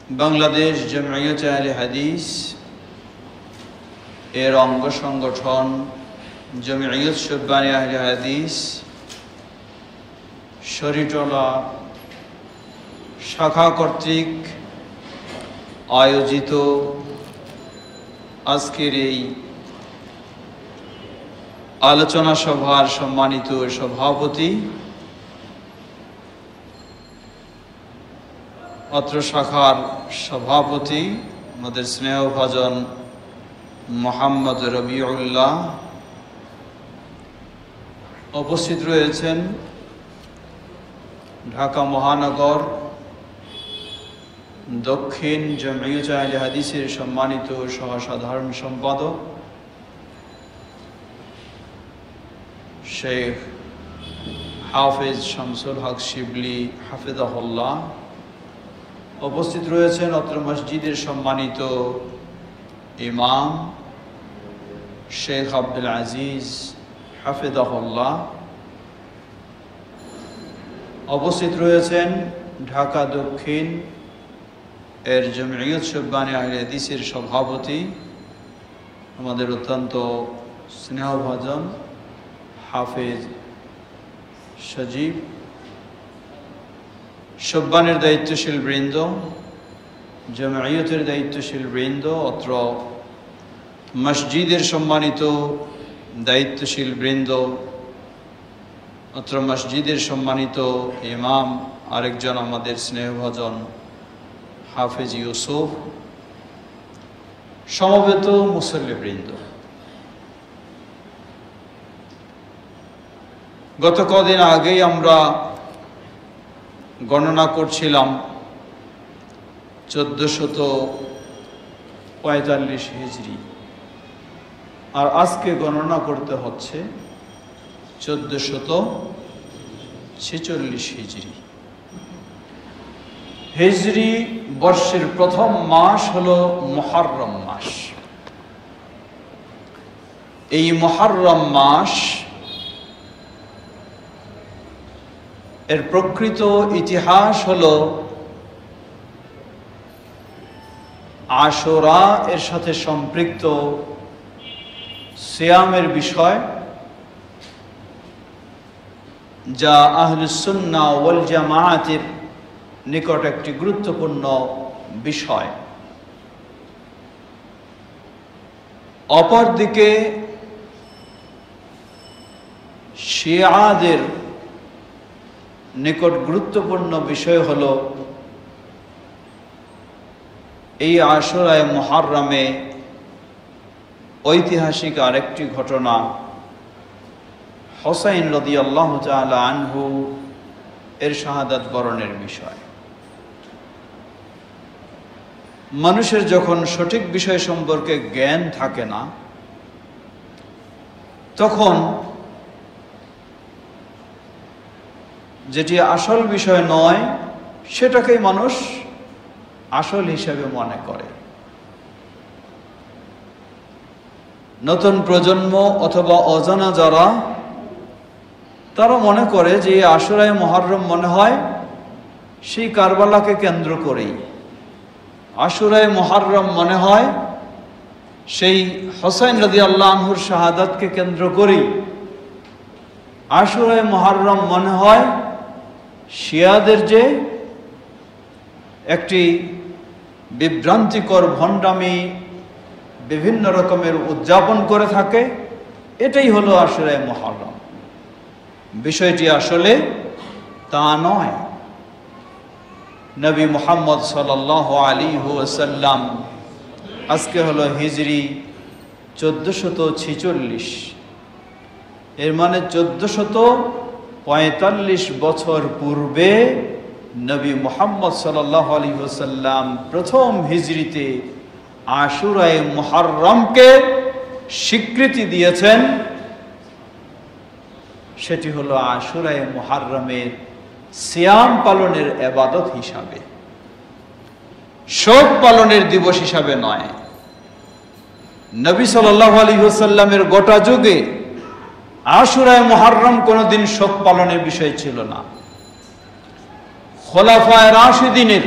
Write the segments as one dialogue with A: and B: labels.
A: বাংলাদেশ জামিয়াতে আহলে হাদিস এর অঙ্গ সংগঠন জামিয়াত শুব্বানী আহলে হাদিস শরীটোলা শাখা কর্তৃক আয়োজিত আজকের এই আলোচনা সভার সম্মানিত সভাপতি, অত্র শাখার সভাপতি আমাদের স্নেহভাজন মোহাম্মদ রবিউল্লাহ, উপস্থিত রয়েছেন ঢাকা মহানগর দক্ষিণ জামিয়াতে আহলে হাদিসের সম্মানিত সহসাধারণ সম্পাদক শেখ হাফেজ শামসুল হক শিবলি হাফিজাহুল্লাহ, উপস্থিত রয়েছেন অত্র মসজিদের সম্মানিত ইমাম শেখ আব্দুল আজিজ হাফিজাহুল্লাহ, উপস্থিত রয়েছেন ঢাকা দক্ষিণ এর জামিয়াত শুব্বানী আহলে হাদিসের সভাপতি আমাদের অত্যন্ত স্নেহভাজন হাফেজ সজীব, শুব্বানের দায়িত্বশীল বৃন্দ, জামিয়াতের দায়িত্বশীল বৃন্দ, অত্র মসজিদের সম্মানিত দায়িত্বশীল বৃন্দ, অত্র মসজিদের সম্মানিত ইমাম আরেকজন আমাদের স্নেহভাজন হাফেজ ইউসুফ, সমবেত মুসল্লিবৃন্দ। গত কদিন আগেই আমরা গণনা করছিলাম 1445 হিজরি, আর আজকে গণনা করতে হচ্ছে 1446 হিজরি। হিজরি বর্ষের প্রথম মাস হলো মুহররম মাস। এই মুহররম মাস এর প্রকৃত ইতিহাস হলো আশুরা এর সাথে সম্পৃক্ত সিয়ামের বিষয়, যা আহলুস সুন্নাহ ওয়াল জামাআতের নিকট একটি গুরুত্বপূর্ণ বিষয়। অপরদিকে শিয়াদের নিকট গুরুত্বপূর্ণ বিষয় হলো এই আশুরায়ে মুহররমে ঐতিহাসিক আরেকটি ঘটনা, হুসাইন রাদিয়াল্লাহু তাআলা আনহু এর শাহাদাত বরণের বিষয়। মানুষের যখন সঠিক বিষয় সম্পর্কে জ্ঞান থাকে না, তখন যেটি আসল বিষয় নয় সেটাকেই মানুষ আসল হিসেবে মনে করে। নতুন প্রজন্ম অথবা অজানা যারা, তারা মনে করে যে আশুরায়ে মুহররম মনে হয় সেই কারবালাকে কেন্দ্র করেই, আশুরায়ে মুহররম মনে হয় সেই হুসাইন রাদিয়াল্লাহু আনহুর শাহাদাতকে কেন্দ্র করেই, আশুরায়ে মুহররম মনে হয় শিয়াদের যে একটি বিভ্রান্তিকর ভণ্ডামি বিভিন্ন রকমের উদযাপন করে থাকে, এটাই হলো আশুরায়ে মুহররম। বিষয়টি আসলে তা নয়। নবী মুহাম্মদ সাল্লাল্লাহু আলাইহি ওয়াসাল্লাম, আজকে হলো হিজরি 1446, এর মানে 1445 বছর পূর্বে নবী মুহাম্মদ সাল্লাল্লাহু আলাইহি ওয়াসাল্লাম প্রথম হিজরিতে আশুরায়ে মুহররমকে স্বীকৃতি দিয়েছেন। সেটি হলো আশুরায়ে মুহররমের সিয়াম পালনের ইবাদত হিসাবে, শোক পালনের দিবস হিসাবে নয়। নবী সাল্লাল্লাহু আলাইহি ওয়াসাল্লামের গোটা যুগে আশুরায়ে মুহররম কোনদিন শোক পালনের বিষয় ছিল না। খোলাফায়ে রাশিদিনের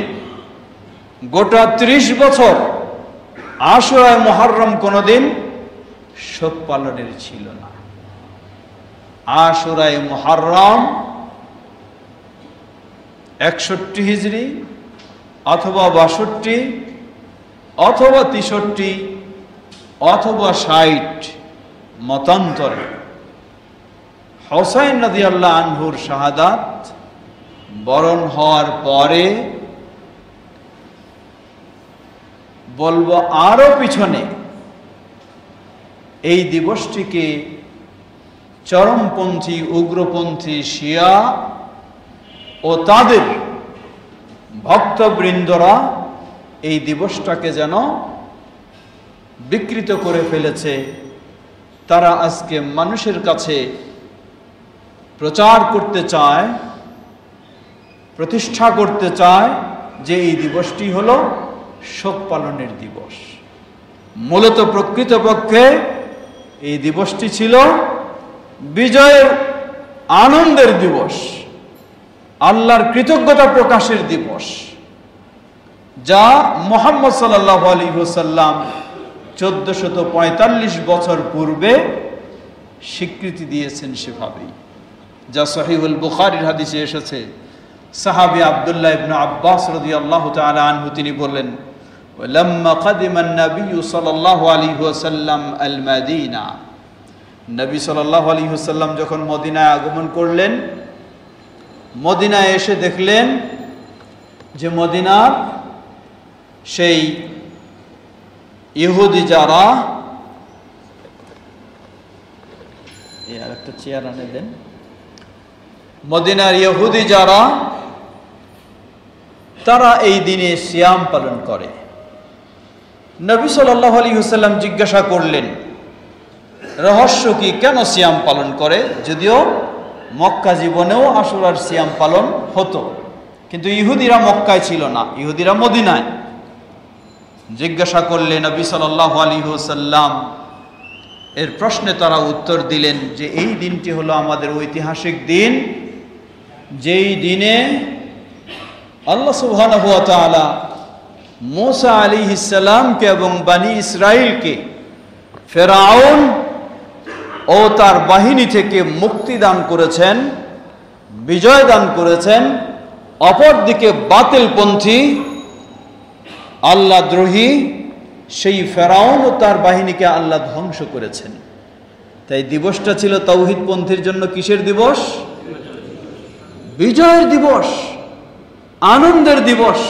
A: গোটা 30 বছর আশুরায়ে মুহররম কোনোদিন শোক পালনের ছিল না। আশুরায়ে মুহররম 61 হিজরি অথবা 62 অথবা 63 অথবা 60 মতান্তরে হোসাইন রাদিয়াল্লাহু আনহুর শাহাদাত বরণ হওয়ার পরে, বলবো আরো পিছনে, এই দিবসটিকে চরমপন্থী উগ্রপন্থী শিয়া ও তাদের ভক্তবৃন্দরা এই দিবসটাকে যেন বিকৃত করে ফেলেছে। তারা আজকে মানুষের কাছে প্রচার করতে চায়, প্রতিষ্ঠা করতে চায় যে এই দিবসটি হলো শোক পালনের দিবস। মূলত প্রকৃতপক্ষে এই দিবসটি ছিল বিজয়ের আনন্দের দিবস, আল্লাহর কৃতজ্ঞতা প্রকাশের দিবস, যা মুহাম্মদ সাল্লাল্লাহু আলাইহি ওয়াসাল্লাম 1445 বছর পূর্বে স্বীকৃতি দিয়েছেন সেভাবেই, যা সহিহুল বুখারীর হাদিসে এসেছে। সাহাবী আব্দুল্লাহ ইবনে আব্বাস রাদিয়াল্লাহু তাআলা আনহু তিনি বলেন, ওয়ালাম্মা কাদিমা an-নাবিয়্যু সাল্লাল্লাহু আলাইহি ওয়াসাল্লাম আল-মাদিনা, নবী সাল্লাল্লাহু আলাইহি ওয়াসাল্লাম যখন মদিনায় আগমন করলেন, মদিনায় এসে দেখলেন যে মদিনার সেই ইহুদি যারা, আর একটা চেয়ার আনে দেন, মদিনার ইহুদি যারা, তারা এই দিনে সিয়াম পালন করে। নবী সাল্লাল্লাহু আলাইহি ওয়াসাল্লাম জিজ্ঞাসা করলেন রহস্য কি, কেন সিয়াম পালন করে? যদিও মক্কা জীবনেও আশুরার সিয়াম পালন হতো, কিন্তু ইহুদিরা মক্কায় ছিল না, ইহুদিরা মদিনায়। জিজ্ঞাসা করলে নবী সাল্লাল্লাহু আলাইহি ওয়াসাল্লাম এর প্রশ্নে তারা উত্তর দিলেন যে এই দিনটি হলো আমাদের ঐতিহাসিক দিন, যেই দিনে আল্লাহ সুবহানাহু ওয়া তাআলা মূসা আলাইহিস সালামকে এবং বনি ইসরাইলকে ফেরাউন ও তার বাহিনী থেকে মুক্তি দান করেছেন, বিজয় দান করেছেন। অপরদিকে বাতিলপন্থী আল্লাহদ্রোহী সেই ফেরাউন ও তার বাহিনীকে আল্লাহ ধ্বংস করেছেন। তাই দিবসটা ছিল তাওহীদপন্থীর জন্য কিসের দিবস? বিজয়ের দিবস, আনন্দের দিবস।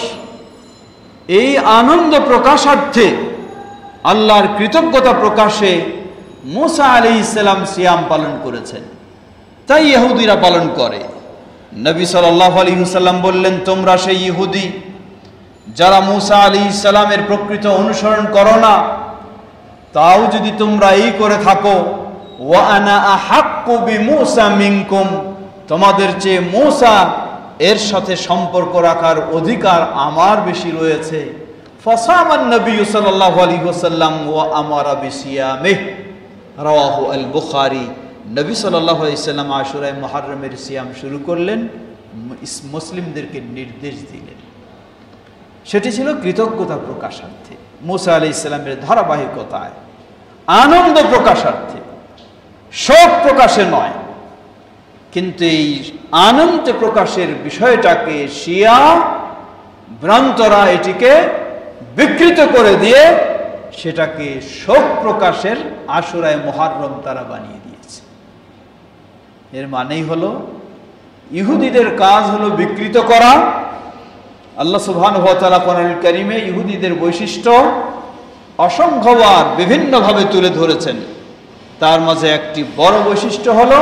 A: এই আনন্দ প্রকাশার্থে, আল্লাহর কৃতজ্ঞতা প্রকাশে মূসা আলাইহিস সালাম সিয়াম পালন করেছেন, তাই ইহুদিরা পালন করে। নবী সাল্লাল্লাহু আলাইহি ওয়াসাল্লাম বললেন, তোমরা সেই ইহুদি যারা মূসা আলাইহিস সালামের প্রকৃত অনুসরণ করো না, তাও যদি তোমরা এই করে থাকো, ওয়া আনা আহাক্কু বিমূসা মিনকুম, তোমাদের চেয়ে মূসা এর সাথে সম্পর্ক রাখার অধিকার আমার বেশি রয়েছে। ফাসামান নবী সাল্লাল্লাহু আলাইহি ওয়াসাল্লাম ওয়া আমারা বিসিয়ামিহি, রাওয়াহু আল বুখারী। নবী সাল্লাল্লাহু আলাইহি ওয়াসাল্লাম আশুরায়ে মুহররমের সিয়াম শুরু করলেন, মুসলিমদেরকে নির্দেশ দিলেন। সেটি ছিল কৃতজ্ঞতা প্রকাশার্থে, মূসা আলাইহিস সালামের ধারাবাহিকতায়, আনন্দ প্রকাশার্থে, শোক প্রকাশে নয়। কিন্তু এই আনন্দ প্রকাশের বিষয়টাকে শিয়া ভ্রান্তরা এটিকে বিকৃত করে দিয়ে সেটাকে শোক প্রকাশের আশুরায়ে মুহররম তারা বানিয়ে দিয়েছে। এর মানেই হলো ইহুদিদের কাজ হলো বিকৃত করা। আল্লাহ সুবহানাহু ওয়া তাআলা কোরআনুল কারীমে ইহুদিদের বৈশিষ্ট্য অসংখ্যবার বিভিন্নভাবে তুলে ধরেছেন। তার মাঝে একটি বড় বৈশিষ্ট্য হলো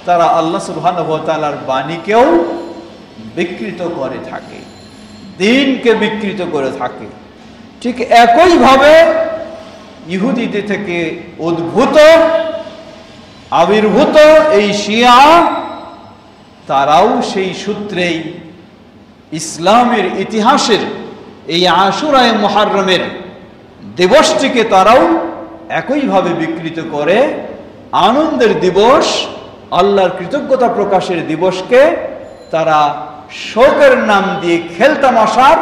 A: তারা আল্লাহ সুবহানাহু ওয়া তাআলার বাণীকেও বিকৃত করে থাকে, দ্বীনকে বিকৃত করে থাকে। ঠিক একইভাবে ইহুদিদের থেকে উদ্ভূত আবির্ভূত এই শিয়া, তারাও সেই সূত্রেই ইসলামের ইতিহাসের এই আশুরায়ে মুহররমের দিবসটিকে তারাও একইভাবে বিকৃত করে আনন্দের দিবস, আল্লাহর কৃতজ্ঞতা প্রকাশের দিবসকে তারা শোকের নাম দিয়ে খেলতামাশার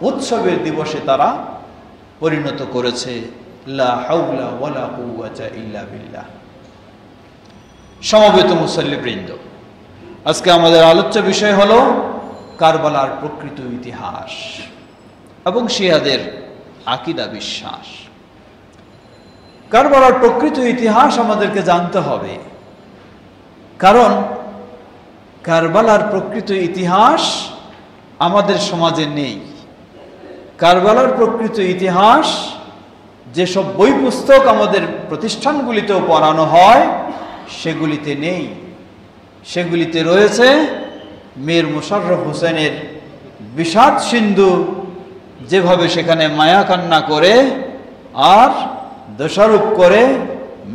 A: উৎসবের দিবসে তারা পরিণত করেছে। লা হাওলা ওয়ালা কুওয়াতা ইল্লা বিল্লাহ। সমবেত মুসল্লিবৃন্দ, আজকে আমাদের আলোচ্য বিষয় হলো কারবালার প্রকৃত ইতিহাস এবং শিয়াদের আকীদা বিশ্বাস। কারবালার প্রকৃত ইতিহাস আমাদেরকে জানতে হবে, কারণ কারবালার প্রকৃত ইতিহাস আমাদের সমাজে নেই। কারবালার প্রকৃত ইতিহাস যেসব বই পুস্তক আমাদের প্রতিষ্ঠানগুলিতেও পড়ানো হয় সেগুলিতে নেই। সেগুলিতে রয়েছে মীর মোশাররফ হোসেনের বিষাদ সিন্ধু, যেভাবে সেখানে মায়া কান্না করে আর দোষারোপ করে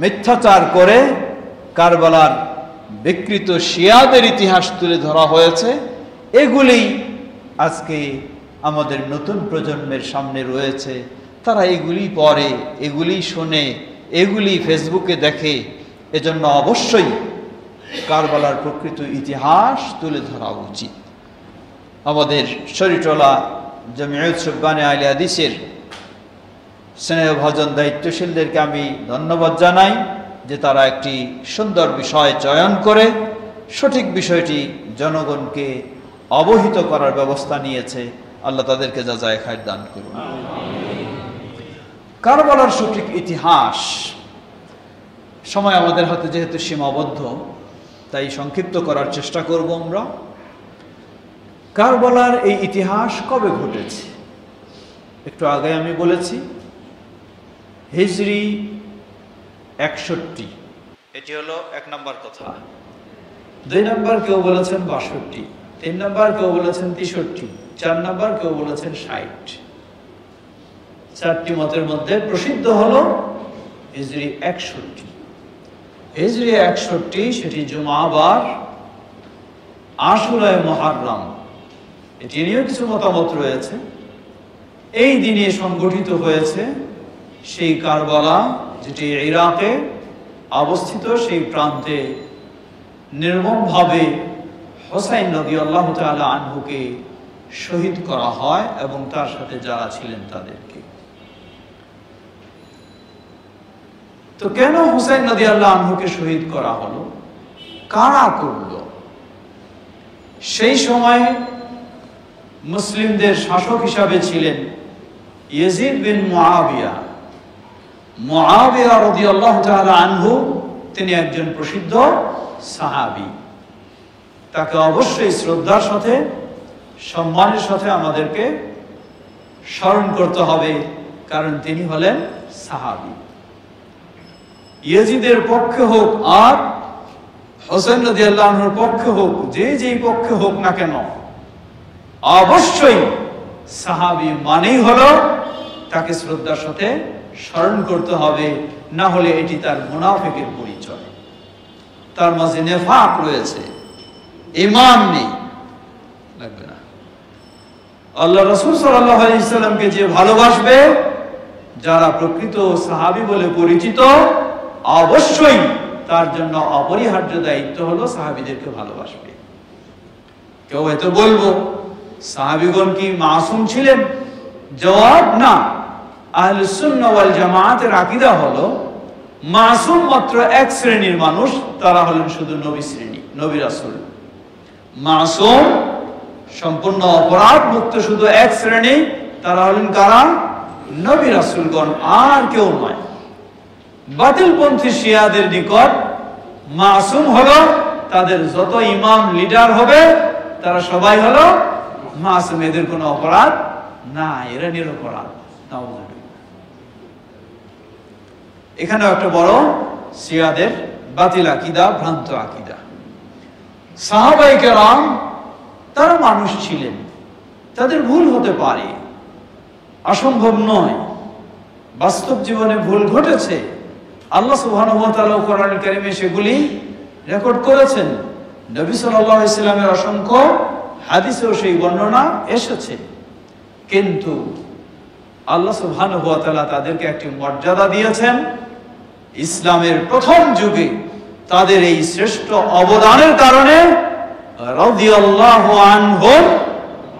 A: মিথ্যাচার করে কারবালার বিকৃত শিয়াদের ইতিহাস তুলে ধরা হয়েছে। এগুলি আজকে আমাদের নতুন প্রজন্মের সামনে রয়েছে। তারা এগুলি পড়ে, এগুলি শোনে, এগুলি ফেসবুকে দেখে। এজন্য অবশ্যই কারবালার প্রকৃত ইতিহাস তুলে ধরা উচিত। আমাদের শরীরটোলা জমিয়ত সুবহানে আহলে হাদিসের স্নেহভাজন দায়িত্বশীলদেরকে আমি ধন্যবাদ জানাই যে তারা একটি সুন্দর বিষয় চয়ন করে সঠিক বিষয়টি জনগণকে অবহিত করার ব্যবস্থা নিয়েছে। আল্লাহ তাদেরকে জাযায়ে খায়র দান করুন। কারবালার সঠিক ইতিহাস, সময় আমাদের হাতে যেহেতু সীমাবদ্ধ, তাই সংক্ষিপ্ত করার চেষ্টা করব আমরা। কারবালার এই ইতিহাস কবে ঘটেছে? একটু আগে আমি বলেছি হিজরি 61, এটি হলো 1 নম্বর কথা। 2 নম্বর কেউ বলেছেন 62, 3 নম্বর কেউ বলেছেন 63, 4 নম্বর কেউ বলেছেন 60। 4টি মতের মধ্যে প্রসিদ্ধ হলো হিজরি 61। হিজরি 61 সেটি জুমাবার, আশুরায়ে মুহররম, এটি নিয়েও কিছু মতামত রয়েছে। এই দিনে সংগঠিত হয়েছে সেই কারবালা যেটি ইরাকে অবস্থিত। সেই প্রান্তে নির্মমভাবে হোসাইন রাদিয়াল্লাহু তাআলা আনহুকে শহীদ করা হয় এবং তার সাথে যারা ছিলেন তাদেরকে। তো কেন হোসাইন রাদিয়াল্লাহু আনহুকে শহীদ করা হলো? কারা করল? সেই সময় মুসলিমদের শাসক হিসাবে ছিলেন ইয়াজিদ বিন মুআবিয়া। মুআবিয়া রাদিয়াল্লাহু তাআলা আনহু তিনি একজন প্রসিদ্ধ সাহাবী। তাকে অবশ্যই শ্রদ্ধার সাথে, সম্মানের সাথে আমাদেরকে স্মরণ করতে হবে, কারণ তিনি হলেন সাহাবী। ইয়াজিদের পক্ষে হোক আর হোসেন রাদিয়াল্লাহু আনহুর পক্ষে হোক, যেই পক্ষে হোক না কেন, অবশ্যই সাহাবী মানেই হলো তাকে শ্রদ্ধার সাথে স্মরণ করতে হবে, না হলে এটি তার মুনাফিকের পরিচয়। তার মাঝে নেফাক রয়েছে, ঈমান নেই, লাগবে না। আল্লাহ রাসূল সাল্লাল্লাহু আলাইহি সাল্লামকে যে ভালোবাসবে, যারা প্রকৃত সাহাবী বলে পরিচিত, অবশ্যই তার জন্য অপরিহার্য দায়িত্ব হলো সাহাবীদেরকে ভালোবাসবে। কেউ হয়তো বলবো সাহাবীগণ কি মাসুম ছিলেন? জবাব না। আহলুস সুন্নাহ ওয়াল জামাআতের আকীদা হলো মাসুম মাত্র এক শ্রেণীর মানুষ, তারা হলেন শুধু নবী শ্রেণী, নবী রাসূল। মাসুম সম্পূর্ণ অপরাধ মুক্ত শুধু এক শ্রেণী, তারা হলেন কারা? নবী রাসূলগণ, আর কেউ নয়। বাতিলপন্থী শিয়াদের নিকট মাসুম হলো তাদের যত ইমাম লিডার হবে তারা সবাই হলো মাসুম, এদের কোনো অপরাধ না, এরা নিরপরাধ। এখানেও একটা বড় শিয়াদের বাতিল আকীদা, ভ্রান্ত আকীদা। সাহাবায়ে কেরাম তারা মানুষ ছিলেন, তাদের ভুল হতে পারে, অসম্ভব নয়। বাস্তব জীবনে ভুল ঘটেছে, আল্লাহ সুবহানাহু ওয়া তাআলা কোরআনুল কারীমে সেগুলি রেকর্ড করেছেন। নবী সাল্লাল্লাহু আলাইহি সাল্লামের অসংখ্য হাদিসেও সেই বর্ণনা এসেছে। কিন্তু আল্লাহ সুবহানাহু ওয়া তাআলা তাদেরকে একটি মর্যাদা দিয়েছেন। ইসলামের প্রথম যুগে তাদের এই শ্রেষ্ঠ অবদানের কারণে রাদিয়াল্লাহু আনহুম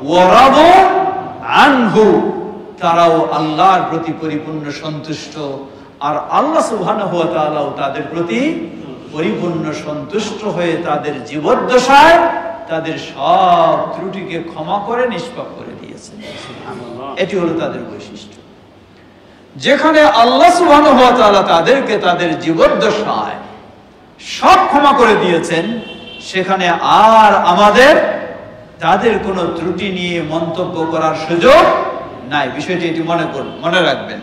A: ওয়া রাদু আনহু, তারাও আল্লাহর প্রতি পরিপূর্ণ সন্তুষ্ট, আর আল্লাহ সুবহানাহু ওয়া তাআলাও তাদের প্রতি পরিপূর্ণ সন্তুষ্ট হয়ে তাদের জীবদ্দশায় তাদের সব ত্রুটিকে ক্ষমা করে নিষ্পাপ করে দিয়েছেন। এটি হলো তাদের বৈশিষ্ট্য। যেখানে আল্লাহ সুবহানাহু ওয়া তাআলা তাদেরকে তাদের জীবদ্দশায় সব ক্ষমা করে দিয়েছেন, সেখানে আর আমাদের তাদের কোনো ত্রুটি নিয়ে মন্তব্য করার সুযোগ নাই। বিষয়টি এটি মনে রাখবেন।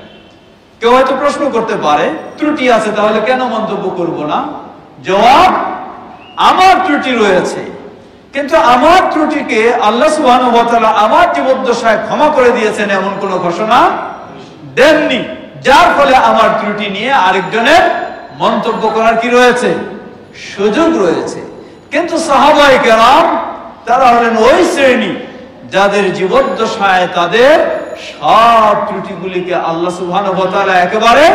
A: কেউ হয়তো প্রশ্ন করতে পারে, ত্রুটি আছে তাহলে কেন মন্তব্য করব না? জবাব, আমার ত্রুটি রয়েছে, কিন্তু আমার ত্রুটিকে আল্লাহ সুবহানাহু ওয়া তাআলা আমার জীবদ্দশায় ক্ষমা করে দিয়েছেন এমন কোনো ঘোষণা দেননি, যার ফলে আমার ত্রুটি নিয়ে আরেকজনের মন্তব্য করার কি রয়েছে? সুযোগ রয়েছে। কিন্তু সাহাবায়ে কেরাম তারা হলেন ওই শ্রেণী যাদের জীবদ্দশায় তাদের সব ত্রুটিগুলিকে আল্লাহ সুবহানাহু ওয়া তাআলা একেবারে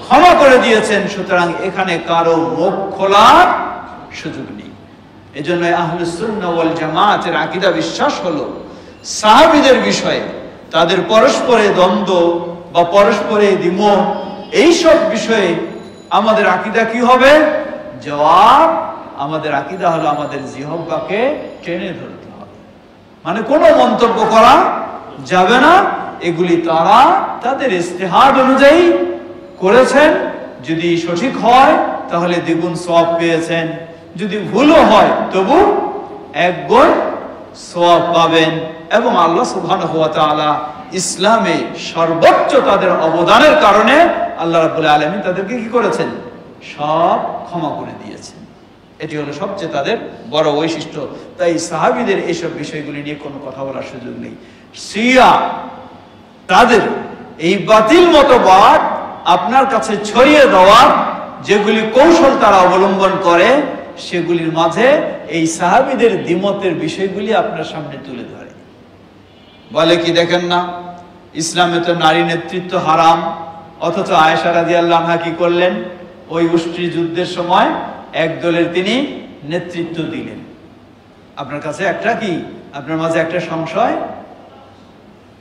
A: ক্ষমা করে দিয়েছেন। সুতরাং এখানে কারো মুখ খোলার সুযোগ নেই। এজন্য আহলুস সুন্নাহ ওয়াল জামাতের আকীদা বিশ্বাস হলো সাহাবীদের বিষয়ে তাদের পরস্পরে দ্বন্দ্ব বা পরস্পরে দ্বিমত, এইসব বিষয়ে আমাদের আকীদা কি হবে? জবাব, আমাদের আকীদা হলো আমাদের জিহ্বাকে টেনে ধরতে হবে, মানে কোনো মন্তব্য করা যাবে না। এগুলি তারা তাদের ইজতিহাদ অনুযায়ী করেছেন, যদি সঠিক হয় তাহলে দ্বিগুণ সওয়াব পেয়েছেন, যদি ভুলও হয় তবু এক গুণ সওয়াব পাবেন। এবং আল্লাহ সুবহানাহু ওয়া তাআলা ইসলামে সর্বোচ্চ তাদের অবদানের কারণে আল্লাহ রাব্বুল আলামিন তাদেরকে কি করেছেন? সব ক্ষমা করে দিয়েছেন। এটি হলো সবচেয়ে তাদের বড় বৈশিষ্ট্য। তাই সাহাবীদের এইসব বিষয়গুলি নিয়ে কোনো কথা বলার সুযোগ নেই। শিয়া তাদের এই বাতিল মতবাদ আপনার কাছে ছড়িয়ে দেওয়া যেগুলি কৌশল তারা অবলম্বন করে, সেগুলির মাঝে এই সাহাবীদের দ্বিমতের বিষয়গুলি আপনার সামনে তুলে ধরে। বলে কি, দেখেন না, ইসলামে তো নারী নেতৃত্ব হারাম, অথচ আয়েশা রাদিয়াল্লাহু আনহা কি করলেন? ওই উষ্ট্রি যুদ্ধের সময় এক দলের তিনি নেতৃত্ব দিলেন। আপনার কাছে একটা কি, আপনার মাঝে একটা সংশয়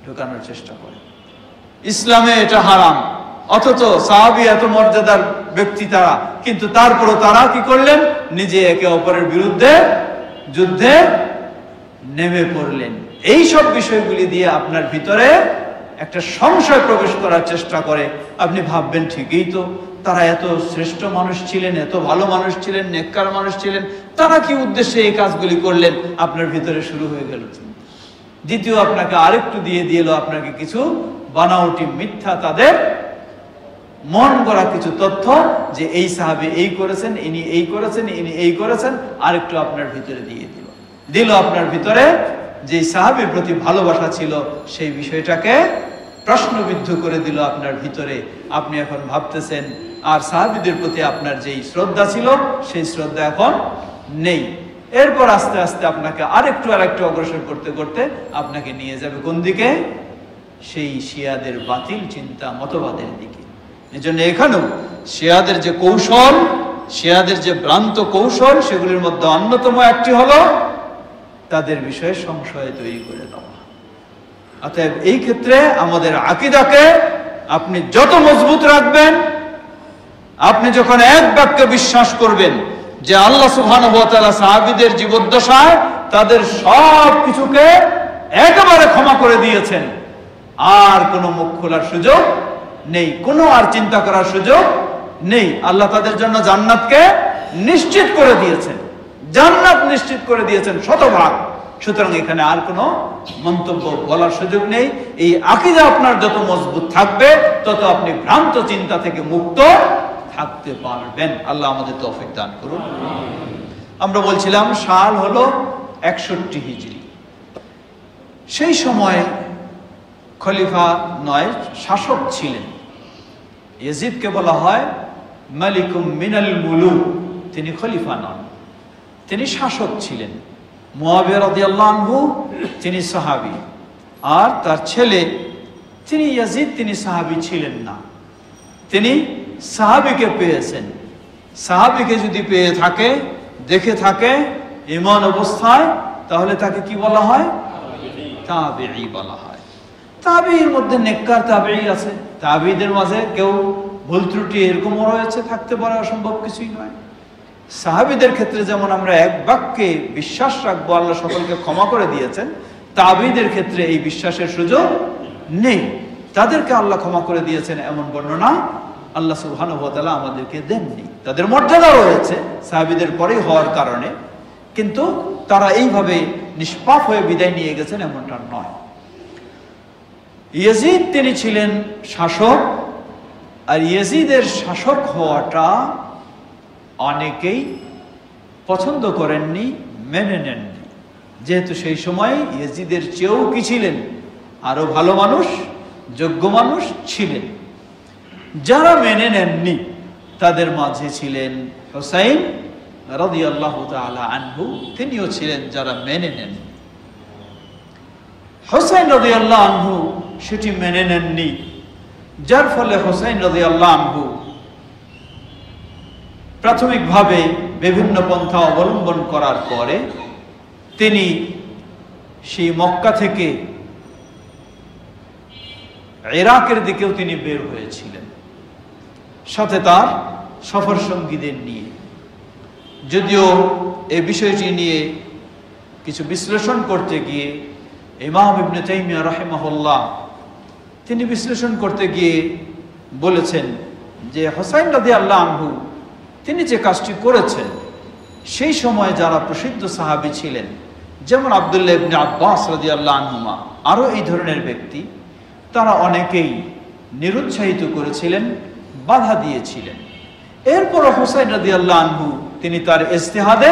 A: ঢোকানোর চেষ্টা করে। ইসলামে এটা হারাম, অথচ সাহাবী এত মর্যাদার ব্যক্তি তারা, কিন্তু তারপরও তারা কি করলেন? নিজে একে অপরের বিরুদ্ধে যুদ্ধে নেমে পড়লেন। এই সব বিষয়গুলি দিয়ে আপনার ভিতরে একটা সংশয় প্রবেশ করার চেষ্টা করে। আপনি ভাববেন, ঠিকই তো, তারা এত শ্রেষ্ঠ মানুষ ছিলেন, এত ভালো মানুষ ছিলেন, নেককার মানুষ ছিলেন, তারা কি উদ্দেশ্যে এই কাজগুলি করলেন? আপনার ভিতরে শুরু হয়ে গেল। দ্বিতীয় আপনাকে আরেকটু দিয়ে দিল, আপনাকে কিছু বানাওটি মিথ্যা তাদের মন করা কিছু তথ্য, যে এই সাহাবী এই করেছেন, ইনি এই করেছেন, ইনি এই করেছেন, আরেকটু আপনার ভিতরে দিয়ে দিল আপনার ভিতরে যে সাহাবীর প্রতি ভালোবাসা ছিল সেই বিষয়টাকে প্রশ্নবিদ্ধ করে দিল আপনার ভিতরে। আপনি এখন ভাবতেছেন আর সাহাবীদের প্রতি আপনার যেই শ্রদ্ধা ছিল সেই শ্রদ্ধা এখন নেই। এরপর আস্তে আস্তে আপনাকে আরেকটু অগ্রসর করতে করতে আপনাকে নিয়ে যাবে কোন দিকে? সেই শিয়াদের বাতিল চিন্তা মতবাদের দিকে। এজন্য এখানেও শিয়াদের যে কৌশল, শিয়াদের যে ভ্রান্ত কৌশল, সেগুলির মধ্যে অন্যতম একটি হলো তাদের বিষয়ে সংশয় তৈরি করে দেওয়া। অতএব এই ক্ষেত্রে আমাদের আকীদাকে আপনি যত মজবুত রাখবেন, আপনি যখন এক বাক্যে বিশ্বাস করবেন যে আল্লাহ সুবহানাহু ওয়া তাআলা সাহাবীদের জীবদ্দশায় তাদের সব কিছুকে একেবারে ক্ষমা করে দিয়েছেন, আর কোনো মুখ খোলার সুযোগ নেই, কোনো আর চিন্তা করার সুযোগ নেই। আল্লাহ তাদের জন্য জান্নাতকে নিশ্চিত করে দিয়েছেন, জান্নাত নিশ্চিত করে দিয়েছেন শতভাগ। সুতরাং এখানে আর কোনো মন্তব্য বলার সুযোগ নেই। এই আকীদা আপনার যত মজবুত থাকবে, তত আপনি ভ্রান্ত চিন্তা থেকে মুক্ত থাকতে পারবেন। আল্লাহ আমাদের তৌফিক দান করুন। আমরা বলছিলাম সাল হলো 61 হিজরি। সেই সময় খলিফা নয়, শাসক ছিলেন। ইয়াজিদকে বলা হয় মালিকুম মিনাল মুলুক। তিনি খলিফা নন, তিনি শাসক ছিলেন। মুয়াবিয়া রাদিয়াল্লাহু আনহু তিনি সাহাবী, আর তার ছেলে তিনি ইয়াজিদ তিনি সাহাবী ছিলেন না, তিনি সাহাবীকে পেয়েছেন। সাহাবীকে যদি পেয়ে থাকে, দেখে থাকে ঈমান অবস্থায়, তাহলে তাকে কি বলা হয়? তাবেঈ বলা হয়। তাবির মধ্যে নেককার তাবিই আছে, তাবিদের মাঝে কেউ ভুল ত্রুটি এরকমও রয়েছে, থাকতে পারে, অসম্ভব কিছুই নয়। সাহাবীদের ক্ষেত্রে যেমন আমরা এক বাক্যে বিশ্বাস রাখবো আল্লাহ সকলকে ক্ষমা করে দিয়েছেন, তাবিদের ক্ষেত্রে এই বিশ্বাসের সুযোগ নেই, তাদেরকে আল্লাহ ক্ষমা করে দিয়েছেন এমন বর্ণনা আল্লাহ সুবহানাহু ওয়া তাআলা আমাদেরকে দেননি। তাদের মর্যাদা রয়েছে সাহাবীদের পরেই হওয়ার কারণে, কিন্তু তারা এইভাবে নিষ্পাপ হয়ে বিদায় নিয়ে গেছেন এমনটা নয়। ইয়াজিদ তিনি ছিলেন শাসক, আর ইয়াজিদের শাসক হওয়াটা অনেকেই পছন্দ করেননি, মেনে নেননি, যেহেতু সেই সময় ইয়াজিদের চেয়েও কি ছিলেন, আরো ভালো মানুষ, যোগ্য মানুষ ছিলেন। যারা মেনে নেননি তাদের মাঝে ছিলেন হুসাইন রাদিয়াল্লাহু তাআলা আনহু, তিনিও ছিলেন যারা মেনে নেন। হুসাইন রাদিয়াল্লাহু আনহু সেটি মেনে নেননি, যার ফলে হুসাইন রাদিয়াল্লাহু আনহু প্রাথমিকভাবে বিভিন্ন পন্থা অবলম্বন করার পরে তিনি সেই মক্কা থেকে ইরাকের দিকেও তিনি বের হয়েছিলেন, সাথে তার সফর সঙ্গীদের নিয়ে। যদিও এই বিষয়টি নিয়ে কিছু বিশ্লেষণ করতে গিয়ে ইমাম ইবনে তাইমিয়া রাহিমাহুল্লাহ তিনি বিশ্লেষণ করতে গিয়ে বলেছেন যে হুসাইন রাদিয়াল্লাহু আনহু তিনি যে কাজটি করেছেন, সেই সময় যারা প্রসিদ্ধ সাহাবী ছিলেন, যেমন আব্দুল্লাহ ইবনে আব্বাস রাদিয়াল্লাহু আনহুমা, আরো এই ধরনের ব্যক্তি, তারা অনেকেই নিরুৎসাহিত করেছিলেন, বাধা দিয়েছিলেন। এরপর হুসাইন রাদিয়াল্লাহু আনহু তিনি তার ইজতিহাদে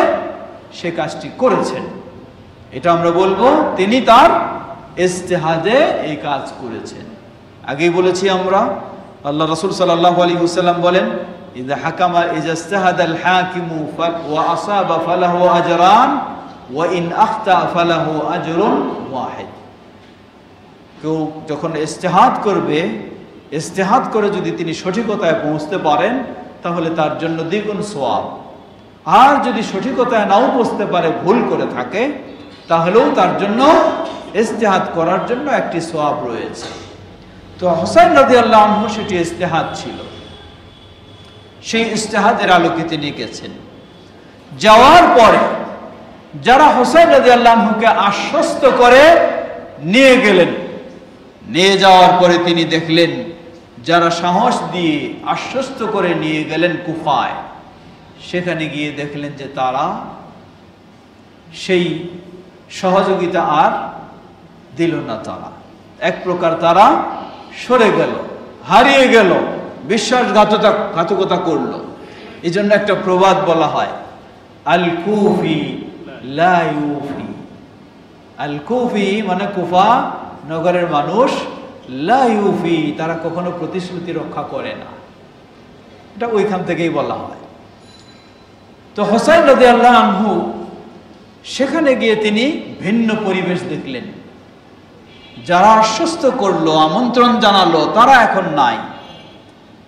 A: সে কাজটি করেছেন। এটা আমরা বলবো তিনি তার ইজতিহাদে এই কাজ করেছেন। আগেই বলেছি আমরা, আল্লাহ রাসূল সাল্লাল্লাহু আলাইহি ওয়াসাল্লাম বলেন, ইযা হাকামা ইযা ইজতাহাদাল হাকিমু ওয়া আসাবা ফালাহু আজরান ওয়া ইন আখতা ফালাহু আজরুন ওয়াহিদ। কেউ যখন ইজতিহাদ করবে, ইজতিহাদ করে যদি তিনি সঠিকতায় পৌঁছতে পারেন তাহলে তার জন্য দ্বিগুণ সওয়াব, আর যদি সঠিকতায় নাও পৌঁছতে পারে, ভুল করে থাকে, তাহলেও তার জন্য ইজতিহাদ করার জন্য একটি সওয়াব রয়েছে। তো হুসাইন রাদিয়াল্লাহু আনহু সেটি ইজতিহাদ ছিল, সেই ইজতিহাদের আলোকে তিনি গেছেন। যাওয়ার পরে যারা হুসাইন রাদিয়াল্লাহু আনহুকে আশ্বস্ত করে নিয়ে গেলেন, নিয়ে যাওয়ার পরে তিনি দেখলেন যারা সাহস দিয়ে আশ্বস্ত করে নিয়ে গেলেন কুফায়, সেখানে গিয়ে দেখলেন যে তারা সেই সহযোগিতা আর দিল না, তারা এক প্রকার তারা সরে গেল, হারিয়ে গেল, বিশ্বাসঘাতকতা করলো। এই জন্য একটা প্রবাদ বলা হয়, আল কুফি লা ইউফি। আল কুফি মানে কুফা নগরের মানুষ, লা ইউফি তারা কখনো প্রতিশ্রুতি রক্ষা করে না, এটা ওইখান থেকেই বলা হয়। তো হুসাইন রাদিয়াল্লাহু আনহু সেখানে গিয়ে তিনি ভিন্ন পরিবেশ দেখলেন। যারা আশ্বস্ত করলো, আমন্ত্রণ জানালো, তারা এখন নাই।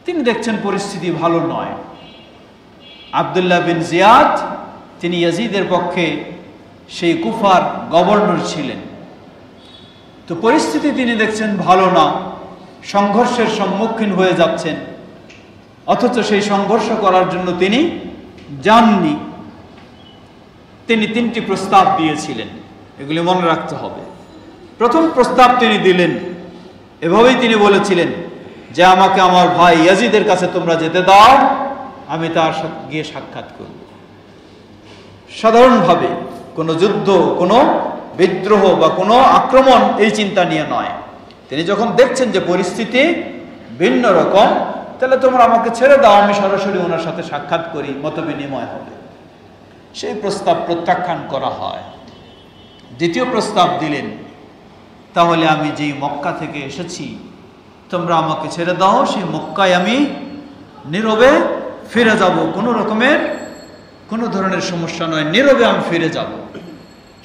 A: তিনি দেখছেন পরিস্থিতি ভালো নয়। আব্দুল্লাহ বিন জিয়াদ তিনি ইয়াজিদের পক্ষে সেই কুফার গভর্নর ছিলেন। তো পরিস্থিতি তিনি দেখছেন ভালো না, সংঘর্ষের সম্মুখীন হয়ে যাচ্ছেন, অথচ সেই সংঘর্ষ করার জন্য তিনি যাননি। তিনি তিনটি প্রস্তাব দিয়েছিলেন, এগুলি মনে রাখতে হবে। প্রথম প্রস্তাব তিনি দিলেন, এভাবেই তিনি বলেছিলেন যে আমাকে আমার ভাই ইয়াজিদের কাছে তোমরা যেতে দাও, আমি তার সাথে গিয়ে সাক্ষাৎ করব। সাধারণভাবে কোনো যুদ্ধ, কোনো বিদ্রোহ বা কোনো আক্রমণ এই চিন্তা নিয়ে নয়। তিনি যখন দেখছেন যে পরিস্থিতি ভিন্ন রকম, তাহলে তোমরা আমাকে ছেড়ে দাও, আমি সরাসরি ওনার সাথে সাক্ষাৎ করি, মত বিনিময় হবে। সেই প্রস্তাব প্রত্যাখ্যান করা হয়। দ্বিতীয় প্রস্তাব দিলেন, তাহলে আমি যেই মক্কা থেকে এসেছি তোমরা আমাকে ছেড়ে দাও, সেই মক্কায় আমি নীরবে ফিরে যাব, কোনো ধরনের সমস্যা নয়, নীরবে আমি ফিরে যাব।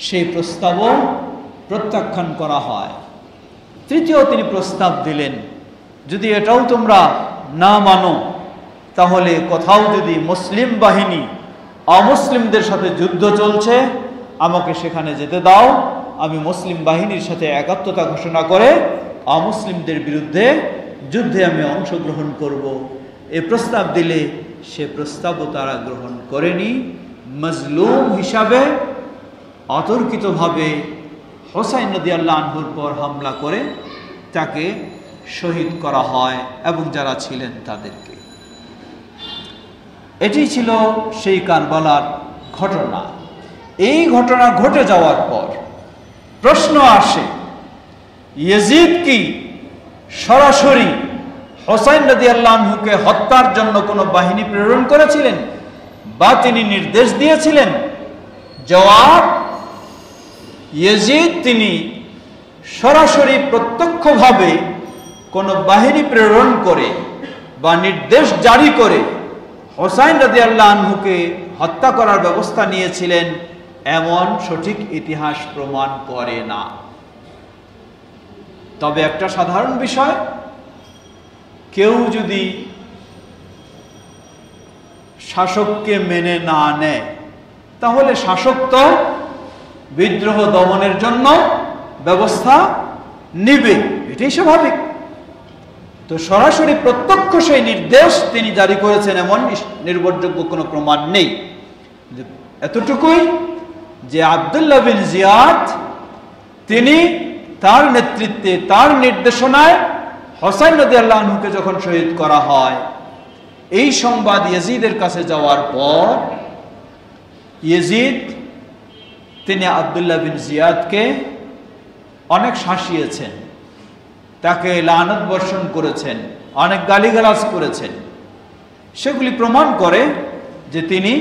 A: সেই প্রস্তাবও প্রত্যাখ্যান করা হয়। তৃতীয় তিনি প্রস্তাব দিলেন, যদি এটাও তোমরা না মানো, তাহলে কোথাও যদি মুসলিম বাহিনী অমুসলিমদের সাথে যুদ্ধ চলছে, আমাকে সেখানে যেতে দাও, আমি মুসলিম বাহিনীর সাথে একাত্মতা ঘোষণা করে অমুসলিমদের বিরুদ্ধে যুদ্ধে আমি অংশগ্রহণ করব। এই প্রস্তাব দিলে সে প্রস্তাবও তারা গ্রহণ করেনি। মজলুম হিসাবে অতর্কিতভাবে হোসাইন রাদিয়াল্লাহু আনহুর পর হামলা করে তাকে শহীদ করা হয় এবং যারা ছিলেন তাদেরকে। এটি ছিল সেই কারবালার ঘটনা। এই ঘটনা ঘটে যাওয়ার পর প্রশ্ন আসে, ইয়াজিদ কি সরাসরি হোসাইন রাদিয়াল্লাহু আনহুকে হত্যার জন্য কোনো বাহিনী প্রেরণ করেছিলেন বা তিনি নির্দেশ দিয়েছিলেন? জবাব, ইয়াজিদ তিনি সরাসরি প্রত্যক্ষভাবে কোনো বাহিনী প্রেরণ করে বা নির্দেশ জারি করে হোসাইন রাদিয়াল্লাহু আনহুকে হত্যা করার ব্যবস্থা নিয়েছিলেন এমন সঠিক ইতিহাস প্রমাণ করে না। তবে একটা সাধারণ বিষয়, কেউ যদি শাসককে মেনে না নেয় তাহলে শাসক তো বিদ্রোহ দমনের জন্য ব্যবস্থা নিবে, এটাই স্বাভাবিক। তো সরাসরি প্রত্যক্ষ সেই নির্দেশ তিনি জারি করেছেন এমন নির্ভরযোগ্য কোনো প্রমাণ নেই। এতটুকুই যে আব্দুল্লাহ বিন জিয়াদ তিনি তার নেতৃত্বে তার নির্দেশনায় হোসাইন রাদিয়াল্লাহু আনহুকে যখন শহীদ করা হয়, এই সংবাদ ইয়াজিদের কাছে যাওয়ার পর ইয়াজিদ তিনি আব্দুল্লাহ বিন জিয়াদকে অনেক শাসিয়েছেন, তাকে লানত বর্ষণ করেছেন, অনেক গালিগালাজ করেছেন। সেগুলি প্রমাণ করে যে তিনি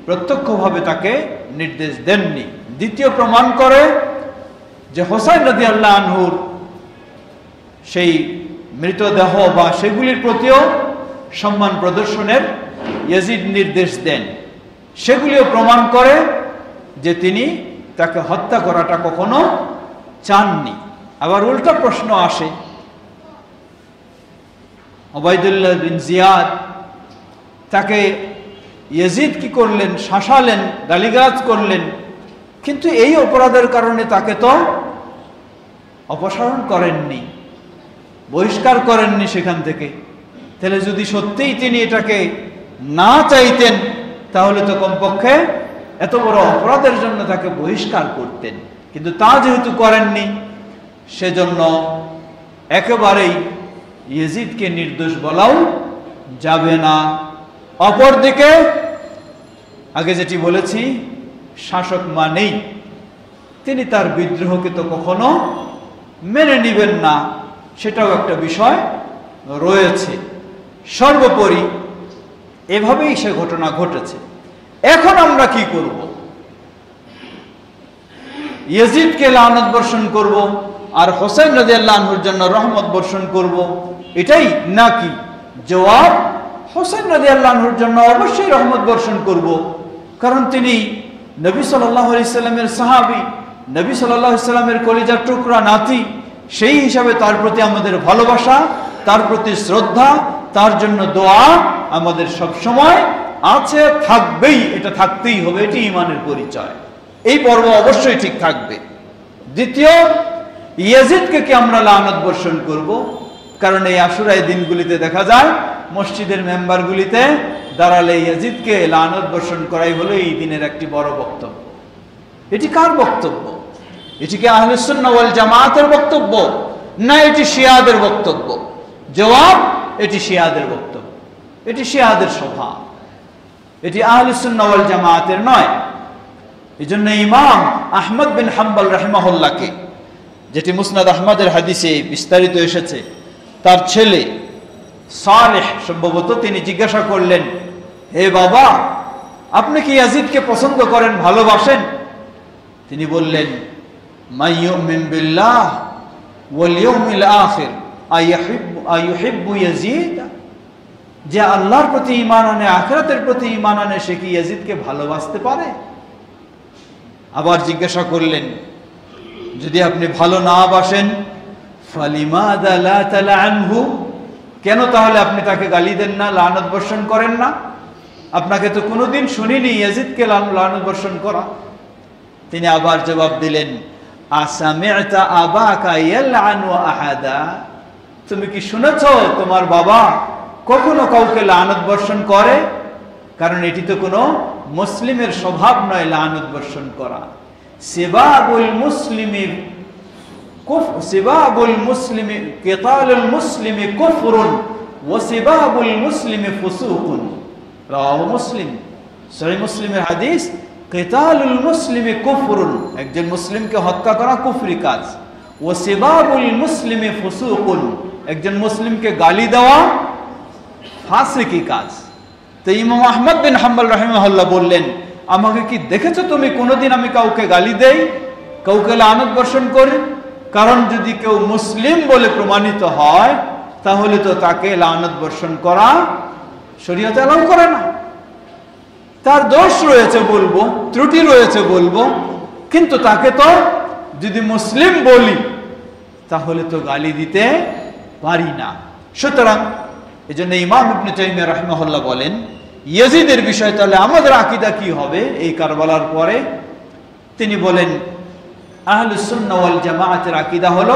A: প্রত্যক্ষভাবে তাকে নির্দেশ দেননি। দ্বিতীয় প্রমাণ করে যে হোসাইন রাদিয়াল্লাহু আনহুর সেই মৃতদেহ বা সেগুলির প্রতিও সম্মান প্রদর্শনের ইয়াজিদ নির্দেশ দেন। সেগুলিও প্রমাণ করে যে তিনি তাকে হত্যা করাটা কখনো চাননি। আবার উল্টা প্রশ্ন আসে, উবাইদুল্লাহ বিন জিয়াদ তাকে ইয়াজিদ কি করলেন? শাসালেন, গালিগালাজ করলেন, কিন্তু এই অপরাধের কারণে তাকে তো অপসারণ করেননি, বহিষ্কার করেননি সেখান থেকে। তাহলে যদি সত্যিই তিনি এটাকে না চাইতেন তাহলে তো কমপক্ষে এত বড় অপরাধের জন্য তাকে বহিষ্কার করতেন, কিন্তু তা যেহেতু করেননি সেজন্য একেবারেই ইয়াজিদকে নির্দোষ বলাও যাবে না। অপরদিকে আগে যেটি বলেছি, শাসক মানেই তিনি তার বিদ্রোহকে তো কখনো মেনে নেবেন না, সেটাও একটা বিষয় রয়েছে। সর্বোপরি এভাবেই সে ঘটনা ঘটেছে। এখন আমরা কি করব? ইয়াজিদকে লানত বর্ষণ করব আর হোসেন রাদিয়াল্লাহু আনহুর জন্য রহমত বর্ষণ করব, এটাই নাকি? জবাব, হোসেন রাদিয়াল্লাহু আনহুর জন্য অবশ্যই রহমত বর্ষণ করব, কারণ তিনি নবী সাল্লাল্লাহু আলাইহি সাল্লামের সাহাবী, নবী সাল্লাল্লাহু আলাইহি সাল্লামের কলিজার টুকরা নাতি। সেই হিসাবে তার প্রতি আমাদের ভালোবাসা, তার প্রতি শ্রদ্ধা, তার জন্য দোয়া আমাদের সব সময় আছে, থাকবেই, এটা থাকতেই হবে, এটি ঈমানের পরিচয়। এই পর্ব অবশ্যই ঠিক থাকবে। দ্বিতীয়, ইয়াজিদকে কি আমরা লানত বর্ষণ করব? কারণ এই আশুরায় দিনগুলিতে দেখা যায় মসজিদের মেম্বারগুলিতে দাঁড়ালে ইয়াজিদকে লানত বর্ষণ করাই হলো এই দিনের একটি বড় বক্তব্য। এটি কার বক্তব্য? এটি কি আহলুস সুন্নাহ ওয়াল জামাতের বক্তব্য, না এটি শিয়াদের বক্তব্য? জবাব, এটি শিয়াদের বক্তব্য, এটি শিয়াদের সভা, এটি আহলুস সুন্নাহ ওয়াল জামাতের নয়। এজন্য ইমাম আহমদ বিন হাম্বল রাহিমাহুল্লাহকে, যেটি মুসনাদ আহমদের হাদিসে বিস্তারিত এসেছে, তার ছেলে সালেহ সম্ভবত তিনি জিজ্ঞাসা করলেন, হে বাবা, আপনি কি ইয়াজিদকে পছন্দ করেন, ভালোবাসেন? তিনি বললেন, মান ইউমিন বিল্লাহ ওয়াল ইয়াউমিল আখির আইয়ুহিব্বু ইয়াজিদ, যে আল্লাহর প্রতি ঈমান আনে, আখিরাতের প্রতি ঈমান আনে, সে কি ইয়াজিদকে ভালোবাসতে পারে? আবার জিজ্ঞাসা করলেন, যদি আপনি ভালো না বাসেন, ফালিমাযা লা তালআনহু, কেন তাহলে আপনি তাকে গালি দেন না, লানত বর্ষণ করেন না? আপনাকে তো কোনোদিন শুনিনি ইয়াজিদকে লানত বর্ষণ করা। তিনি আবার জবাব দিলেন, আসামি'তা আবাকা ইয়ালআনু আহাদা, তুমি কি শুনেছো তোমার বাবা কখনো কাউকে লানত বর্ষণ করে? কারণ এটি তো কোনো মুসলিমের স্বভাব নয় লানত বর্ষণ করা। সিবাবুল মুসলিমি সিবাবুল মুসলিমি কিতালুল মুসলিমি কুফরুন ওয়া সিবাবুল মুসলিমি ফুসুকুন, রাওয়াহু মুসলিম। সহিহ মুসলিমের হাদিস, কিতালুল মুসলিমি কুফরুন, একজন মুসলিমকে হত্যা করা কুফরি কাজ। ওয়া সিবাবুল মুসলিমি ফুসুকুন, একজন মুসলিমকে গালি দেওয়া ফাসিকি কাজ। তো ইমাম আহমদ বিন হাম্বল রাহিমাহুল্লাহ বললেন, আমাকে কি দেখেছো তুমি কোনোদিন আমি কাউকে গালি দেই, কাউকে লানত বর্ষণ করি? কারণ যদি কেউ মুসলিম বলে প্রমাণিত হয় তাহলে তো তাকে লানত বর্ষণ করা শরীয়তে এলাও করে না। তার দোষ রয়েছে বলবো, ত্রুটি রয়েছে বলবো, কিন্তু তাকে তো যদি মুসলিম বলি তাহলে তো গালি দিতে পারি না। সুতরাং এজন্য ইমাম ইবনে তাইমিয়া রাহিমাহুল্লাহ বলেন, ইয়াজিদের বিষয় তাহলে আমাদের আকীদা কি হবে এই কারবালার পরে? তিনি বলেন, আহলুস সুন্নাহ ওয়াল জামাআতের আকীদা হলো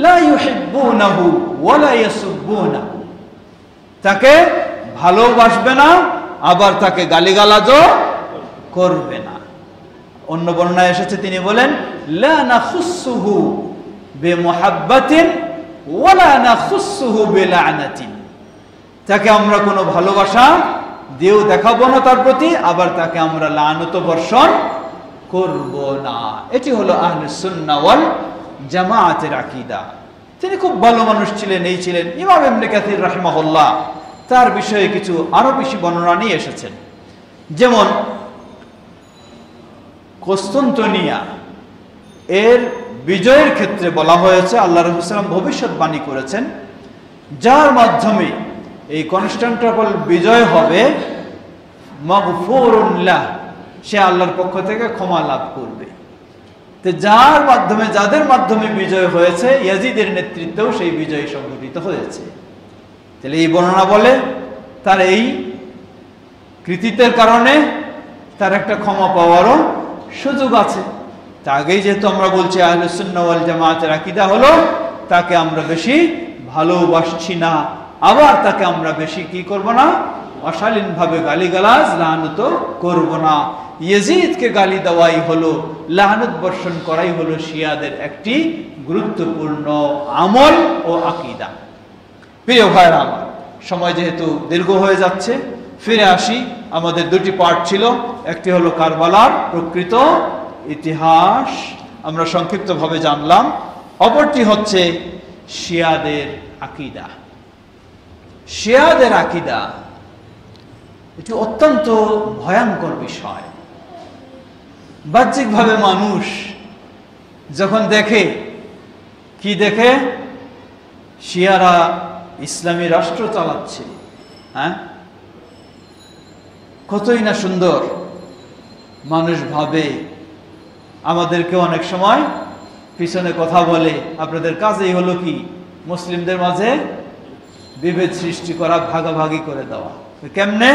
A: লা ইউহিব্বুনাহু ওয়া লা ইয়াসুব্বুনাহু, তাকে ভালোবাসবে না আবার তাকে গালিগালাজও করবে না। অন্য বর্ণনায় এসেছে তিনি বলেন, লা নাখুসসুহু বিমুহাব্বাতিন ওয়া লা নাখুসসুহু বিলা'নাতিন, তাকে আমরা কোনো ভালোবাসা দিয়েও দেখাবো না তার প্রতি, আবার তাকে আমরা লানত বর্ষণ করব না। এটি হলো আহলুস সুন্নাহ ওয়াল জামাআতের আকীদা। তিনি খুব ভালো মানুষ ছিলেন, এই ছিলেন। ইমাম ইবনে কাসির রাহিমাহুল্লাহ তার বিষয়ে কিছু আরো বেশি বর্ণনা নিয়ে এসেছেন। যেমন কস্তান্তনিয়া এর বিজয়ের ক্ষেত্রে বলা হয়েছে, আল্লাহ রাসূল সাল্লাল্লাহু আলাইহি ওয়াসাল্লাম ভবিষ্যৎবাণী করেছেন, যার মাধ্যমে এই কনস্টান্টিনোপল বিজয় হবে, মাগফুরুন লাহ, সে আল্লাহর পক্ষ থেকে ক্ষমা লাভ করবে। তো যার মাধ্যমে, যাদের মাধ্যমে বিজয় হয়েছে, ইয়াজিদের নেতৃত্বেও সেই বিজয় সংঘটিত হয়েছে। তাহলে এই বর্ণনা বলে তার এই কৃতিত্বের কারণে তার একটা ক্ষমা পাওয়ারও সুযোগ আছে। তা আগেই যেহেতু আমরা বলছি আহলুস সুন্নাহ ওয়াল জামাআতের আকীদা হলো তাকে আমরা বেশি ভালোবাসছি না, আবার তাকে আমরা বেশি কি করব না, অশালীনভাবে গালিগালাজ লানত করব না। ইয়াজিদকে গালি দেওয়াই হলো, লানত বর্ষণ করাই হলো শিয়াদের একটি গুরুত্বপূর্ণ আমল ও আকীদা। প্রিয় ভাইরা আমার, সময় যেহেতু দীর্ঘ হয়ে যাচ্ছে, ফিরে আসি। আমাদের দুটি পার্ট ছিল, একটি হলো কারবালার প্রকৃত ইতিহাস, আমরা সংক্ষিপ্তভাবে জানলাম। অপরটি হচ্ছে শিয়াদের আকীদা। শিয়াদের আকীদা এটি অত্যন্ত ভয়ঙ্কর বিষয়। বাহ্যিকভাবে মানুষ যখন দেখে, কি দেখে, শিয়ারা ইসলামী রাষ্ট্র চালাচ্ছে, হ্যাঁ, কতই না সুন্দর। মানুষ ভাবে, আমাদেরকে অনেক সময় পিছনে কথা বলে, আপনাদের কাজেই হলো কি মুসলিমদের মাঝে বিভেদ সৃষ্টি করা, ভাগাভাগি করে দেওয়া। কেমনে?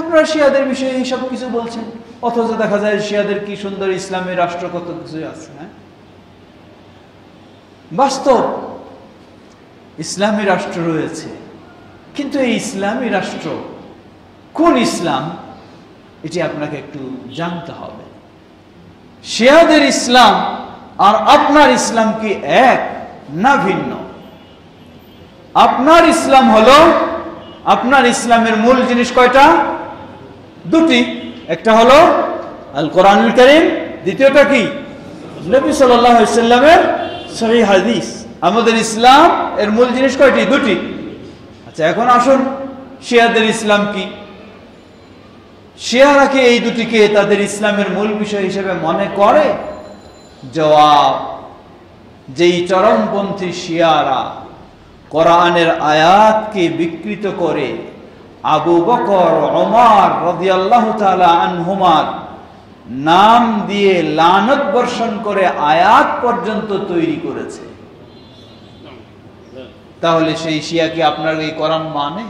A: আপনারা শিয়াদের বিষয়ে এইসব কিছু বলছেন, অথচ দেখা যায় শিয়াদের কি সুন্দর ইসলামী রাষ্ট্র, কত কিছু আছে। হ্যাঁ, বাস্তব ইসলামী রাষ্ট্র রয়েছে, কিন্তু এই ইসলামী রাষ্ট্র কোন ইসলাম, এটি আপনাকে একটু জানতে হবে। শিয়াদের ইসলাম আর আপনার ইসলাম কি এক না ভিন্ন? আপনার ইসলাম হলো, আপনার ইসলামের মূল জিনিস কয়টা? দুটি। একটা হলো আল কোরআনুল কারীম, দ্বিতীয়টা কি? নবী সাল্লাল্লাহু আলাইহি ওয়াসাল্লামের সহিহ হাদিস। আমাদের ইসলাম এর মূল জিনিস কয়টি? দুটি। আচ্ছা, এখন আসুন শিয়াদের ইসলাম কি? শিয়ারা কি এই দুটিকে তাদের ইসলামের মূল বিষয় হিসেবে মনে করে? জবাব, যেই চরমপন্থী শিয়ারা কোরআনের আয়াতকে বিকৃত করে আবু বকর, ওমর রাদিয়াল্লাহু তাআলা আনহুমার নাম দিয়ে লানত বর্ষণ করে আয়াত পর্যন্ত তৈরি করেছে, তাহলে সেই শিয়া কি আপনার এই কোরআন মানে?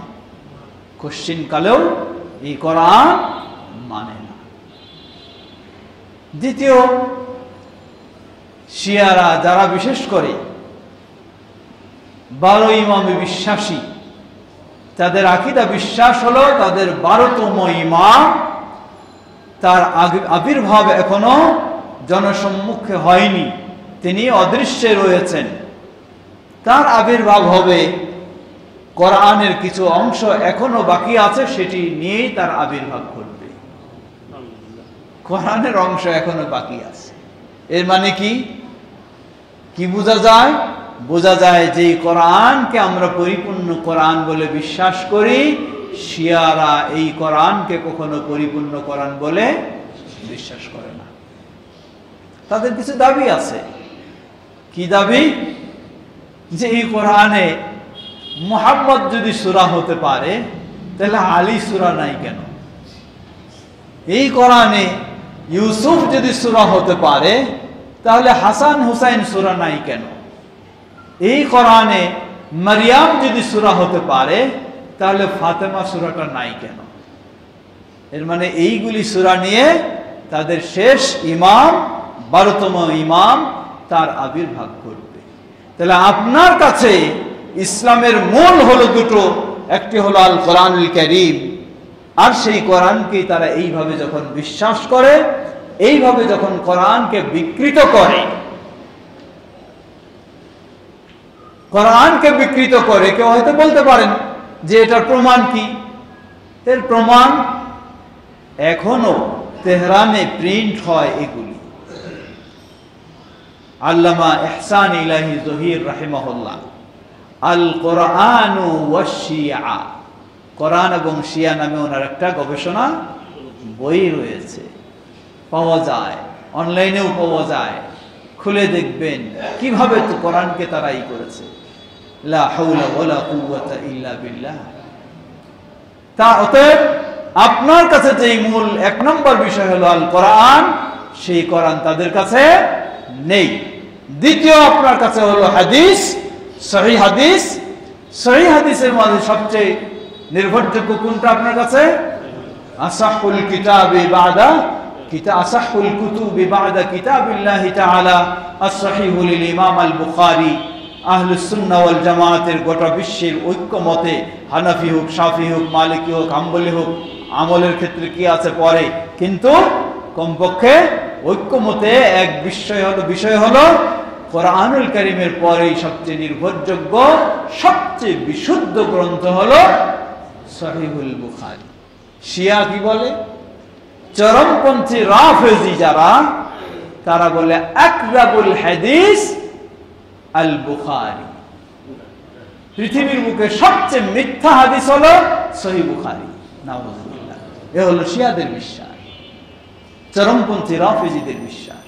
A: কোশ্চিন কালেও এই কোরআন মানে না। দ্বিতীয়, শিয়ারা যারা বিশেষ করে 12 ইমামে বিশ্বাসী, তাদের আকীদা বিশ্বাস হলো তাদের 12তম ইমাম, তার আবির্ভাব এখনো জনসম্মুখে হয়নি, তিনি অদৃশ্যে রয়েছেন। তার আবির্ভাব হবে, কোরআনের কিছু অংশ এখনো বাকি আছে, সেটি নিয়েই তার আবির্ভাব ঘটবে। কোরআনের অংশ এখনো বাকি আছে, এর মানে কি বোঝা যায়? বোঝা যায় যে কোরআনকে আমরা পরিপূর্ণ কোরআন বলে বিশ্বাস করি, শিয়ারা এই কোরআনকে কখনো পরিপূর্ণ কোরআন বলে বিশ্বাস করে না। তাদের কিছু দাবি আছে। কি দাবি? যে এই কোরআনে মুহাম্মদ যদি সূরা হতে পারে তাহলে আলী সূরা নাই কেন? এই কোরআনে ইউসুফ যদি সূরা হতে পারে তাহলে হাসান হুসাইন সূরা নাই কেন? এই কোরআনে মারিয়াম যদি সূরা হতে পারে তাহলে ফাতেমা সূরাটা নাই কেন? এর মানে এইগুলি সূরা নিয়ে তাদের শেষ ইমাম, 12তম ইমাম, তার আবির্ভাব ঘটবে। তাহলে আপনার কাছে ইসলামের মূল হলো দুটো, একটি হলো আল কোরআনুল কারীম, আর সেই কোরআনকে তারা এইভাবে যখন বিশ্বাস করে, এইভাবে যখন কোরআনকে বিকৃত করে, কোরআনকে বিকৃত করে, কেউ হয়তো বলতে পারেন যে এটার প্রমাণ কি? এর প্রমাণ এখনো তেহরানে প্রিন্ট হয় এগুলি। আল্লামা ইহসান ইলাহি জহির রাহিমাহুল্লাহ আল কোরআনু ওয়াশ শিয়া, কোরআন এবং শিয়া নামে ওনার একটা গবেষণা বই রয়েছে, পাওয়া যায়, অনলাইনেও পাওয়া যায়, খুলে দেখবেন কিভাবে তো কোরআনকে তারা করেছে। লা হাওলা ওয়ালা কুওয়াতা ইল্লা বিল্লাহ। তা অতএব আপনার কাছে যেই মূল 1 নম্বর বিষয় হলো আল কোরআন, সেই কোরআন তাদের কাছে নেই। দ্বিতীয় আপনার কাছে হলো হাদিস, সহিহ হাদিস। সহিহ হাদিসের মধ্যে সবচেয়ে নির্ভরযোগ্য কোনটা আপনার কাছে? আসাহুল কিতাবি বাদা আসাহুল কুতুবি বাদা কিতাবিল্লাহি তাআলা as-সহিহ লিল ইমাম আল বুখারী। আহলুস সুন্নাহ ওয়াল জামাতের গোটা বিশ্বের ঐক্যমতে, হানাফি হোক, শাফি হোক, মালিকি হোক, হাম্বলি হোক, আমলের ক্ষেত্রে কি আছে পরে, কিন্তু কমপক্ষে ঐক্যমতে এক বিষয় হলো কোরআনুল কারীমের পরেই সবচেয়ে নির্ভরযোগ্য, সবচেয়ে বিশুদ্ধ গ্রন্থ হলো সহিহুল বুখারী। শিয়া কি বলে? চরমপন্থী রাফেজি যারা, তারা বলে আকযাবুল হাদিস আল বুখারী, পৃথিবীর বুকে সবচেয়ে মিথ্যা হাদিস হলো সহিহ বুখারী। নাউযুবিল্লাহ। এ হলো শিয়াদের বিশ্বাস, চরমপন্থী রাফেজিদের বিশ্বাস।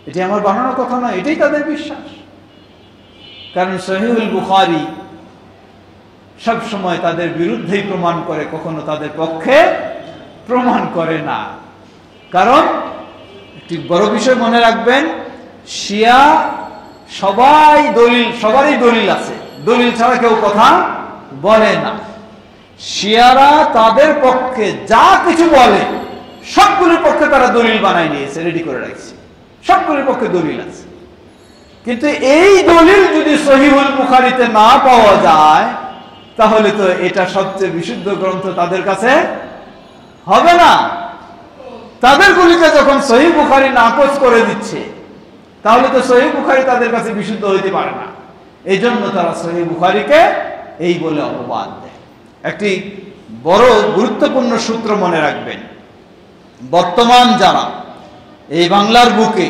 A: এটি আমার বানানোর কথা নয়, এটাই তাদের বিশ্বাস। কারণ সহিহুল বুখারী সব সময় তাদের বিরুদ্ধেই প্রমাণ করে, কখনো তাদের পক্ষে প্রমাণ করে না। কারণ একটি বড় বিষয় মনে রাখবেন, শিয়া সবারই দলিল আছে, দলিল ছাড়া কেউ কথা বলে না। শিয়ারা তাদের পক্ষে যা কিছু বলে সবগুলির পক্ষে তারা দলিল বানায় নিয়েছে, রেডি করে রাখছে, সবগুলির পক্ষে দলিল আছে। কিন্তু এই দলিল যদি সহিহুল বুখারীতে না পাওয়া যায় তাহলে তো এটা সবচেয়ে বিশুদ্ধ গ্রন্থ তাদের কাছে হবে না। তাদের গুলিকে যখন সহিহ বুখারী নাকচ করে দিচ্ছে, তাহলে তো সহিহ বুখারী তাদের কাছে বিশুদ্ধ হইতে পারে না। এই জন্য তারা সহিহ বুখারীকে এই বলে অপবাদ দেয়। একটি বড় গুরুত্বপূর্ণ সূত্র মনে রাখবেন, বর্তমান যারা এই বাংলার বুকে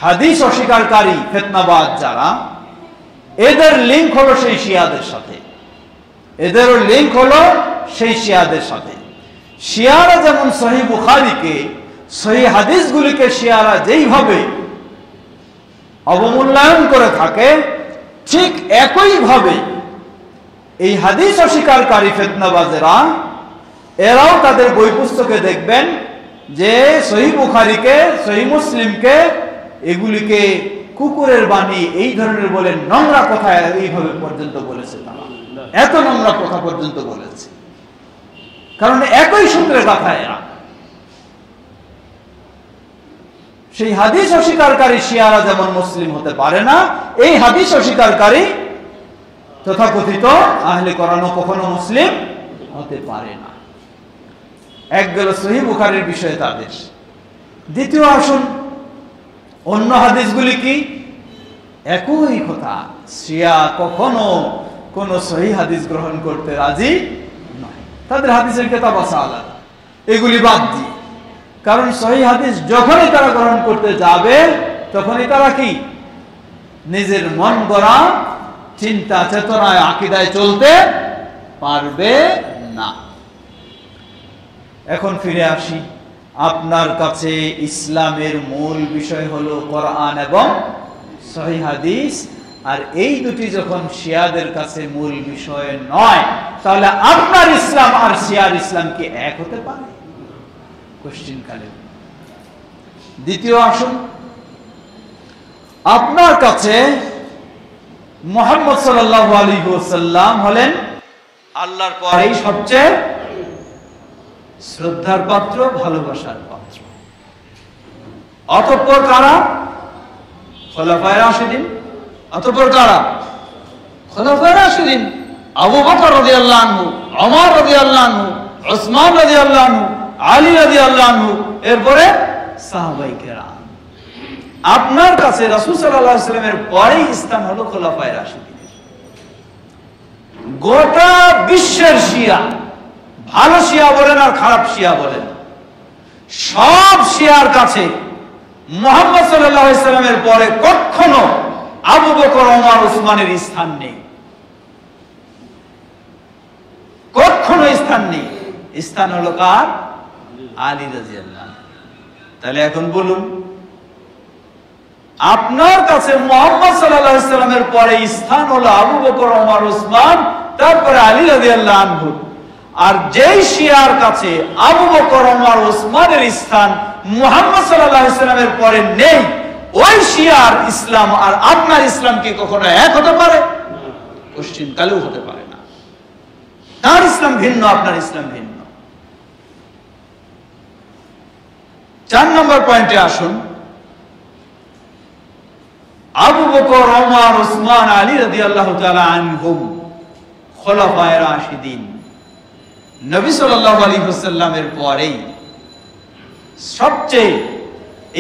A: হাদিস অস্বীকারী ফিতনাবাজ যারা, এদের লিঙ্ক হলো সেই শিয়াদের সাথে, এদেরও লিঙ্ক হলো সেই শিয়াদের সাথে। শিয়ারা যেমন সহিহ বুখারীকে, সহিহ হাদিসগুলিকে শিয়ারা যেইভাবে অবমূল্যায়ন করে থাকে, ঠিক একইভাবে এই হাদিস অস্বীকারী ফিতনাবাজেরা, এরাও তাদের বই পুস্তকে দেখবেন যে সহিহ বুখারীকে, সহিহ মুসলিমকে, এগুলিকে কুকুরের বাণী এই ধরনের বলে নোংরা কথা এইভাবে পর্যন্ত বলেছে। তারা এত নোংরা কথা পর্যন্ত বলেছে, কারণ একই সূত্রে কথা এরা। সেই হাদিস অস্বীকারী শিয়ারা যেমন মুসলিম হতে পারে না, এই হাদিস অস্বীকারী তথাকথিত আহলে কোরআনও কখনো মুসলিম হতে পারে না। এক গেল সহিহ বুখারীর বিষয়ে তাদের। দ্বিতীয় আসুন, অন্য হাদিসগুলি কি? একই কথা, শিয়া কখনো কোন সহিহ হাদিস গ্রহণ করতে রাজি নয়। তাদের হাদিসের কিতাব আছে আলাদা, এগুলি বাদ দিয়ে। কারণ সহিহ হাদিস যখনই তারা গ্রহণ করতে যাবে, তখনই তারা কি নিজের মন গড়া চিন্তা চেতনায় আকীদায় চলতে পারবে না। এখন ফিরে আসি, আপনার কাছে ইসলামের মূল বিষয় হলো কোরআন এবং সহিহ হাদিস, আর এই দুটি যখন শিয়াদের কাছে মূল বিষয় নয়, তাহলে আপনার ইসলাম আর শিয়ার ইসলাম কি এক হতে পারে? কোশ্চিন কালে। দ্বিতীয় আসুন, আপনার কাছে মুহাম্মদ সাল্লাল্লাহু আলাইহি ওয়াসাল্লাম হলেন আল্লাহর পরেই সবচেয়ে শ্রদ্ধার পাত্র, ভালোবাসার পাত্র। অতঃপর কারা? খোলাফায়ে রাশিদিন। অতঃপর কারা? খোলাফায়ে রাশিদিন। আবু বকর রাদিয়াল্লাহু আনহু, ওমর রাদিয়াল্লাহু আনহু, উসমান রাদিয়াল্লাহু আনহু, আলী রাদিয়াল্লাহু আনহু, এরপরে সাহাবায়ে কেরাম। আপনার কাছে রাসূল সাল্লাল্লাহু আলাইহি ওয়াসাল্লামের পরেই স্থান হলো খোলাফায়ে রাশিদিনের। গোটা বিশ্বের শিয়া, ভালো শিয়া বলেন আর খারাপ শিয়া বলেন, সব শিয়ার কাছে মুহাম্মদ সাল্লাল্লাহু আলাইহি ওয়াসাল্লামের পরে কখনো আবু বকর, ওমর, উসমানের স্থান নেই, কখনো স্থান নেই। স্থান হলো কার? আলী রাদিয়াল্লাহু আনহু। তাহলে এখন বলুন, আপনার কাছে মুহাম্মদ সাল্লাল্লাহু আলাইহি ওয়াসাল্লামের পরে স্থান হলো আবু বকর, ওমর, উসমান, তারপরে আলী রাদিয়াল্লাহু আনহু। আর যেই শিয়ার কাছে আবু বকর, ওমর, উসমানের স্থান মুহাম্মদ সাল্লাল্লাহু আলাইহি ওয়াসাল্লামের পরে নেই, ওই শিয়ার ইসলাম আর আপনার ইসলাম কি কখনো এক হতে পারে? কোশ্চিন কালেও হতে পারে না। তার ইসলাম ভিন্ন, আপনার ইসলাম ভিন্ন। 4 নম্বর পয়েন্টে আসুন, আবু বকর, ওমর, উসমান, আলী রাদিয়াল্লাহু তাআলা আনহুম খোলাফায়ে রাশিদিন। নবী সাল্লাল্লাহু আলাইহি ওয়াসাল্লামের পরেই সবচেয়ে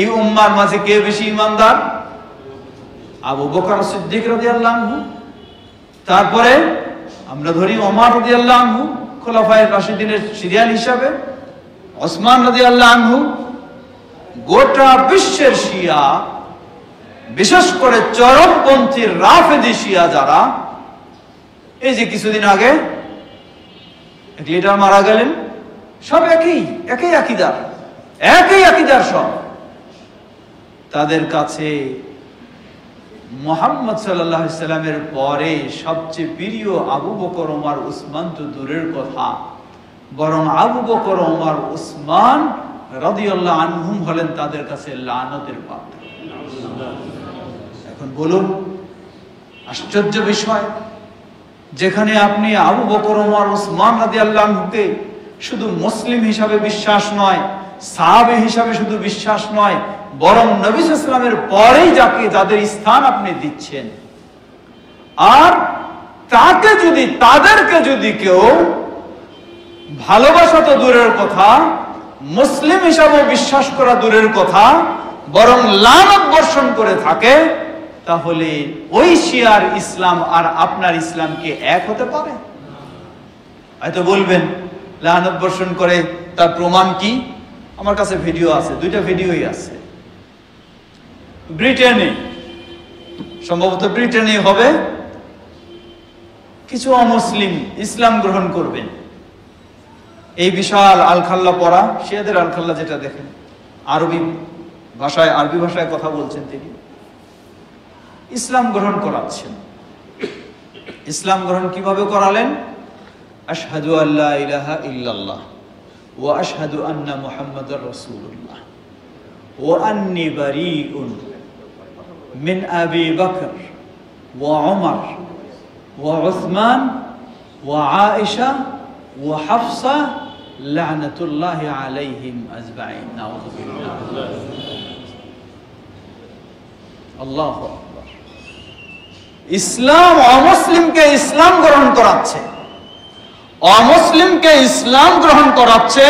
A: এই উম্মার মাঝে কে বেশি ঈমানদার? আবু বকর সিদ্দিক রাদিয়াল্লাহু আনহু, তারপরে আমরা ধরি ওমর রাদিয়াল্লাহু আনহু খোলাফায়ে রাশিদিনের সিরিয়াল হিসাবে, ওসমান রাদিয়াল্লাহু আনহু। গোটা বিশ্বের শিয়া, বিশেষ করে চরমপন্থী রাফেদি শিয়া যারা, এই যে কিছুদিন আগে এক লিডার মারা গেলেন, সব একই আকীদার সব। তাদের কাছে মুহাম্মদ সাল্লাল্লাহু আলাইহি ওয়াসাল্লামের পরে সবচেয়ে প্রিয় আবু বকর, ওমর, উসমান তো দূরের কথা, বরং আবু বকর, ওমর, উসমান রাদিয়াল্লাহু আনহুম হলেন তাদের কাছে লানতের পাত্র। এখন বলুন, আশ্চর্য বিষয়, যেখানে আপনি আবু বকর, ওমর, উসমান রাদিয়াল্লাহু আনহুকে শুধু মুসলিম হিসাবে বিশ্বাস নয়, সাহাবী হিসাবে শুধু বিশ্বাস নয়, বরং নবী সাল্লাল্লাহু আলাইহি ওয়াসাল্লামের পরেই যাদের স্থান আপনি দিচ্ছেন, আর তাদেরকে যদি কেউ ভালোবাসা তো দূরের কথা, মুসলিম হিসাবে বিশ্বাস করা দূরের কথা, বরং লানত বর্ষণ করে থাকে, তাহলে ওই শিয়ার ইসলাম আর আপনার ইসলাম কি এক হতে পারে? হয়তো বলবেন লানত বর্ষণ করে, তার প্রমাণ কি? আমার কাছে ভিডিও আছে, 2টা ভিডিওই আছে। ব্রিটেনে, সম্ভবত ব্রিটেনে হবে, কিছু অমুসলিম ইসলাম গ্রহণ করবেন। এই বিশাল আলখাল্লা পড়া, শিয়াদের আলখাল্লা যেটা দেখেন, আরবি ভাষায় কথা বলছেন, তিনি ইসলাম গ্রহণ করাচ্ছেন। ইসলাম গ্রহণ কিভাবে করালেন? আশহাদু আল্লা ইলাহা ইল্লাল্লাহ ওয়া আশহাদু আন্না মুহাম্মাদার রাসূলুল্লাহ ওয়া আন্নী বারীউন মিন আবি বকর ওয়া ওমর ওয়া উসমান ওয়া আয়েশা ওয়া হাফসা লা'নাতুল্লাহি আলাইহিম আজমাইন। নাউযুবিল্লাহ। আল্লাহু আকবার। ইসলাম অমুসলিমকে ইসলাম গ্রহণ করাচ্ছে, অমুসলিমকে ইসলাম গ্রহণ করাচ্ছে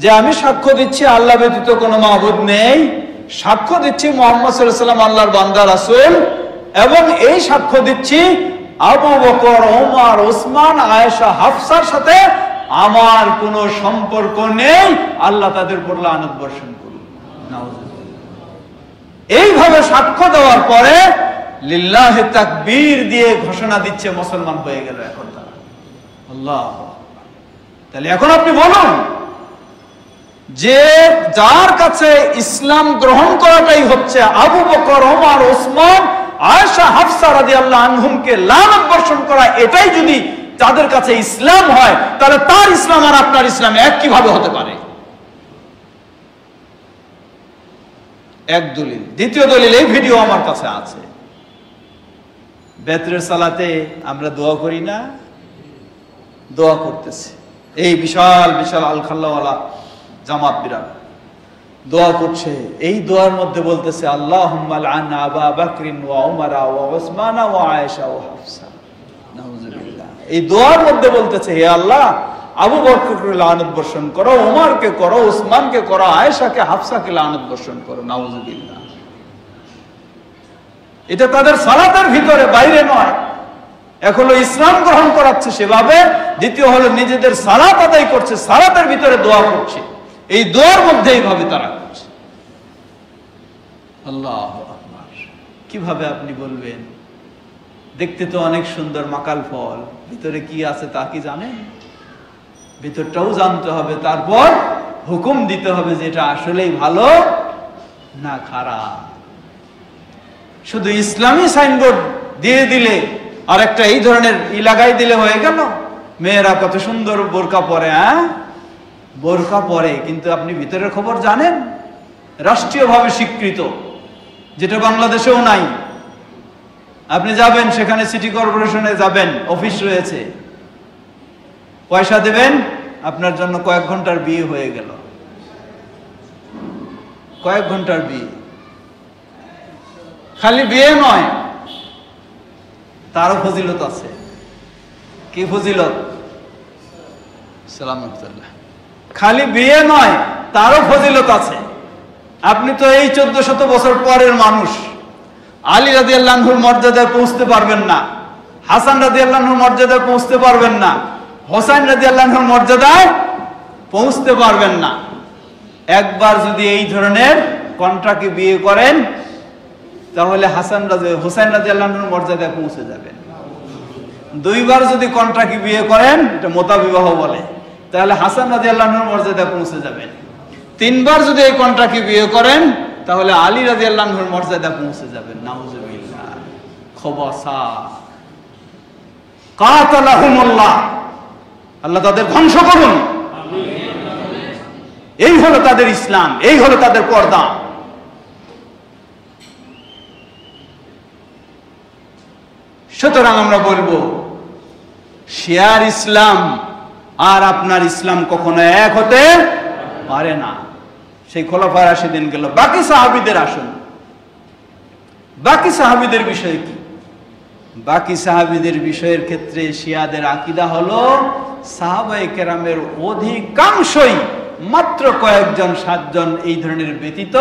A: যে আমি সাক্ষ্য দিচ্ছি আল্লাহ ব্যতীত কোনো মাবুদ নেই, সাক্ষ্য দিচ্ছি মুহাম্মদ সাল্লাল্লাহু আলাইহি ওয়াসাল্লাম আল্লাহর বান্দা রাসূল, এবং এই সাক্ষ্য দিচ্ছি আবু বকর, ওমর, ওসমান, আয়েশা, হাফসার সাথে আমার কোনো সম্পর্ক নেই, আল্লাহ তাদের উপর লানত বর্ষণ করুন। এইভাবে সাক্ষ্য দেওয়ার পরে লিল্লাহি তাকবীর দিয়ে ঘোষণা দিচ্ছে মুসলমান হয়ে গেল এখন তারা। আল্লাহ, তাহলে এখন আপনি বলুন যে যার কাছে ইসলাম গ্রহণ করাটাই হচ্ছে আবু বকর, ওমর, ওসমান, আয়েশা, হাফসা রাদিয়াল্লাহু আনহুমকে লানত বর্ষণ করা, এটাই যদি তাদের কাছে ইসলাম হয়, তাহলে তার ইসলাম আর আপনার ইসলাম এক কিভাবে হতে পারে? এক দলিল। দ্বিতীয় দলিল, এই ভিডিও আমার কাছে আছে। বেতরের সালাতে আমরা দোয়া করি না? দোয়া করতেছি, এই বিশাল বিশাল আলখাল্লাওয়ালা জামাত বিরাট দোয়া করছে। এই দোয়ার মধ্যে বলতেছে আল্লাহুম্মা লা'আন আবা বকরিন ওয়া উমর ওয়া উসমান ওয়া আয়েশা ওয়া হাফসা। নাউযুবিল্লাহ। এই দোয়ার মধ্যে বলতেছে, হে আল্লাহ, আবু বকরকে লানত বর্ষণ করো, ওমরকে করো, উসমানকে করো, আয়েশাকে, হাফসাকে লানত বর্ষণ করো। নাউযুবিল্লাহ। এটা তাদের সালাতের ভিতরে, বাইরে নয়। এক হলো ইসলাম গ্রহণ করাচ্ছে সেভাবে, দ্বিতীয় হলো নিজেদের সালাত আদায় করছে, সালাতের ভিতরে দোয়া করছে, এই দোয়ার মধ্যে এইভাবে তারা করছে। আল্লাহু আকবার। কিভাবে আপনি বলবেন দেখতে তো অনেক সুন্দর মাকাল ফল, ভিতরে কি আছে তা কি জানেন? ভিতরটাও জানতে হবে, তারপর হুকুম দিতে হবে যে এটা আসলেই ভালো না খারাপ। শুধু ইসলামী সাইনবোর্ড দিয়ে দিলে আর একটা এই ধরনের লাগাই দিলে হয়ে গেল? মেয়েরা কত সুন্দর বোরকা পরে, হ্যাঁ বোরকা পরে, কিন্তু আপনি ভিতরের খবর জানেন? রাষ্ট্রীয়ভাবে স্বীকৃত, যেটা বাংলাদেশেও নাই। আপনি যাবেন সেখানে, সিটি কর্পোরেশনে যাবেন, অফিস রয়েছে, পয়সা দেবেন, আপনার জন্য কয়েক ঘন্টার বিয়ে হয়ে গেল। কয়েক ঘন্টার বিয়ে। খালি বিয়ে নয়, তারও ফজিলত আছে। কি ফজিলত? সালামুল্লাহ। খালি বিয়ে নয়, তারও ফজিলত আছে। আপনি তো এই 1400 বছর পরের মানুষ, আলী রাদিয়াল্লাহু আনহুর মর্যাদায় পৌঁছতে পারবেন না, হাসান রাদিয়াল্লাহু আনহুর মর্যাদায় পৌঁছতে পারবেন না, হোসেন রাদিয়াল্লাহু আনহুর মর্যাদায় পৌঁছতে পারবেন না। একবার যদি এই ধরনের কন্ট্রাক্টে বিয়ে করেন, তাহলে হোসেন রাদিয়াল্লাহু আনহুর মর্যাদায় পৌঁছে যাবেন। দুইবার যদি কন্ট্রাক্টে বিয়ে করেন, এটা মোতা বিবাহ বলে, তাহলে হাসান রাদিয়াল্লাহু আনহুর মর্যাদায় পৌঁছে যাবেন। তিনবার যদি এই কন্ট্রাক্টে বিয়ে করেন, তাহলে আলী রাদিয়াল্লাহু আনহুর মর্যাদায় পৌঁছে যাবেন। নাউযুবিল্লাহ। খবসা কাতালাহুমুল্লাহ, আল্লাহ তাদের ধ্বংস করুন। এই হলো তাদের ইসলাম, এই হলো তাদের পর্দা। সুতরাং আমরা বলবো, শিয়ার ইসলাম আর আপনার ইসলাম কখনো এক হতে পারে না। সেই খোলাফায়ে রাশিদিন গেল, বাকি সাহাবীদের আসুন। বাকি সাহাবীদের বিষয় কি? বাকি সাহাবীদের বিষয়ের ক্ষেত্রে শিয়াদের আকীদা হলো সাহাবায়ে কেরামের অধিকাংশই, মাত্র কয়েকজন 7 জন এই ধরনের ব্যতীত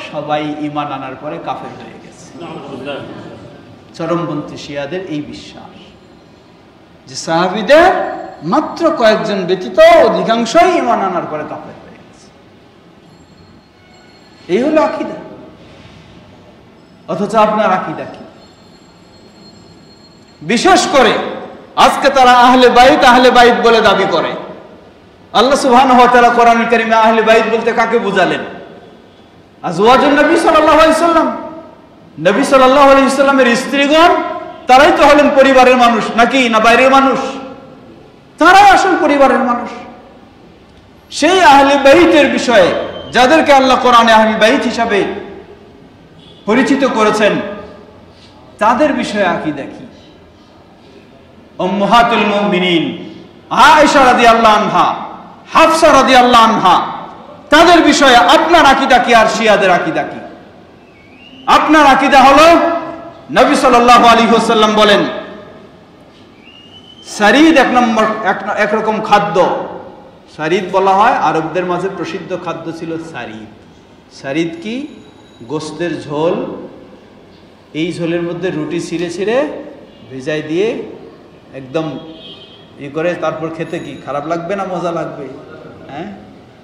A: সবাই ঈমান আনার পরে কাফের হয়ে গেছে। চরমপন্থী শিয়াদের এই বিশ্বাস যে সাহাবীদের মাত্র কয়েকজন ব্যতীত অধিকাংশই ঈমান আনার পরে কাফের হয়ে গেছে। এই হলো আকীদা। অথচ আপনার আকীদা কি? বিশেষ করে আজকে তারা আহলে বাইত বলে দাবি করে। আল্লাহ সুবহানাহু ওয়া তাআলা কোরআনুল কারীমে আহলে বাইত বলতে কাকে বুঝালেন? আজওয়াজুন নবী সাল্লাল্লাহু আলাইহি সাল্লাম। নবী সাল্লাল্লাহু আলাইহি সাল্লামের স্ত্রীগণ, তারাই তো হলেন পরিবারের মানুষ, নাকি না বাইরের মানুষ? তারাই আসল পরিবারের মানুষ। সেই আহলে বাইতের বিষয়ে, যাদেরকে আল্লাহ কোরআনে আহলে বাইত হিসাবে পরিচিত করেছেন, তাদের বিষয়ে আকীদা কি? উম্মাহাতুল মুমিনিন আয়েশা রাদিয়াল্লাহু আনহা, হাফসা রাদিয়াল্লাহু আনহা, তাদের বিষয়ে আপনার আকীদা কি আর শিয়াদের আকীদা কি? আপনার আকীদা হলো নবী সাল্লাল্লাহু আলাইহি ওয়াসাল্লাম বলেন সারিদ একরকম খাদ্য। সারিদ বলা হয়, আরবদের মাঝে প্রসিদ্ধ খাদ্য ছিল সারিদ। সারিদ কি? গোশতের ঝোল। এই ঝোলের মধ্যে রুটি ছিঁড়ে ছিঁড়ে ভেজাই দিয়ে একদম করে তারপর খেতে কি খারাপ লাগবে না মজা লাগবে? হ্যাঁ,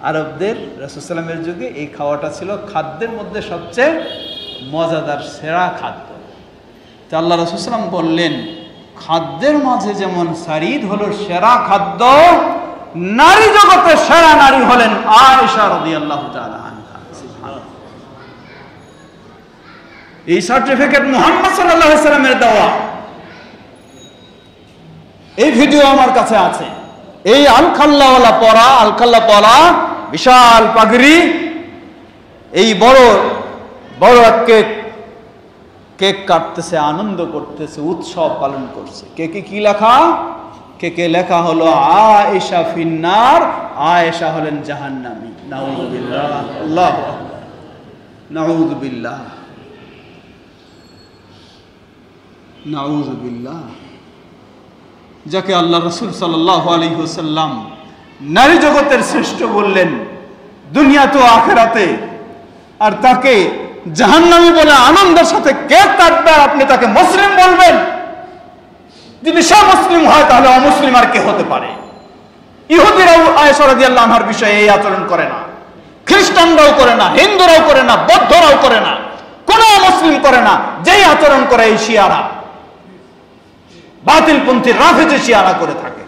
A: আরবদের রাসূল সাল্লাল্লাহু আলাইহি ওয়াসাল্লামের যুগে এই খাওয়াটা ছিল খাদ্যের মধ্যে সবচেয়ে মজাদার সেরা খাদ্য। তো আল্লাহ রাসূল সাল্লাল্লাহু আলাইহি ওয়াসাল্লাম বললেন, খাদ্যের মাঝে যেমন সারিদ হলো সেরা খাদ্য, নারী জগতের সেরা নারী হলেন আয়েশা রাদিয়াল্লাহু তাআলা আনহা। সুবহানাল্লাহ। এই সার্টিফিকেট মুহাম্মদ সাল্লাল্লাহু আলাইহি ওয়াসাল্লামের দেওয়া। এই ভিডিও আমার কাছে আছে। এই আলখাল্লাওয়ালা পরা, আলখাল্লা পরা, বিশাল পাগড়ি, এই বড় বড় কেক কাটতেছে, আনন্দ করতেছে, উৎসব পালন করছে। কেকে কি লেখা? কেকে লেখা হলো আয়েশা ফিন্নার, আয়েশা হলেন জাহান্নামী। নাউযুবিল্লাহ, আল্লাহু আকবার, নাউযুবিল্লাহ, নাউযুবিল্লাহ। যাকে আল্লাহ রাসূল সাল্লাল্লাহু আলাইহি ওয়াসাল্লাম নারী জগতের শ্রেষ্ঠ বললেন দুনিয়াতে ও আখিরাতে, আর তাকে জাহান্নামী বলে আনন্দের সাথে কেক কাটবে, আর আপনি তাকে মুসলিম বলবেন? যদি সে মুসলিম হয় তাহলে অমুসলিম আর কে হতে পারে? ইহুদিরাও আয়েশা রাদিয়াল্লাহু আনহার বিষয়ে এই আচরণ করে না, খ্রিস্টানরাও করে না, হিন্দুরাও করে না, বৌদ্ধরাও করে না, কোন মুসলিম করে না। যেই আচরণ করে এই শিয়ারা, বাতিলপন্থী রাফেজি শিয়ারা করে থাকে,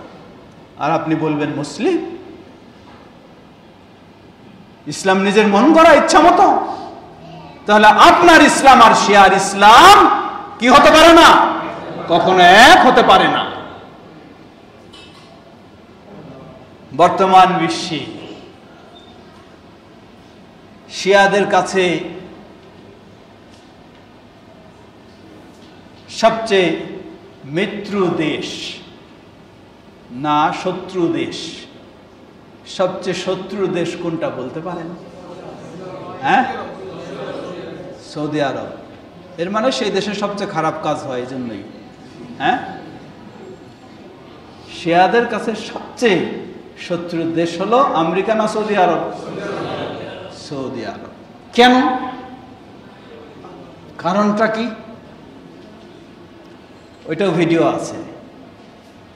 A: আর আপনি বলবেন মুসলিম? ইসলাম নিজের মন গড়া ইচ্ছা মতো? তাহলে আপনার ইসলাম আর শিয়ার ইসলাম কি হতে পারে না, কখনো এক হতে পারে না। বর্তমান বিশ্বে শিয়াদের কাছে সবচেয়ে মিত্র দেশ না শত্রু দেশ? সবচেয়ে শত্রু দেশ কোনটা বলতে পারেন? হ্যাঁ, সৌদি আরব। এর মানে সেই দেশে সবচেয়ে খারাপ কাজ হয়, এই জন্যই। হ্যাঁ, শিয়াদের কাছে সবচেয়ে শত্রু দেশ হলো আমেরিকা না সৌদি আরব? সৌদি আরব। কেন? কারণটা কি? ওইটাও ভিডিও আছে।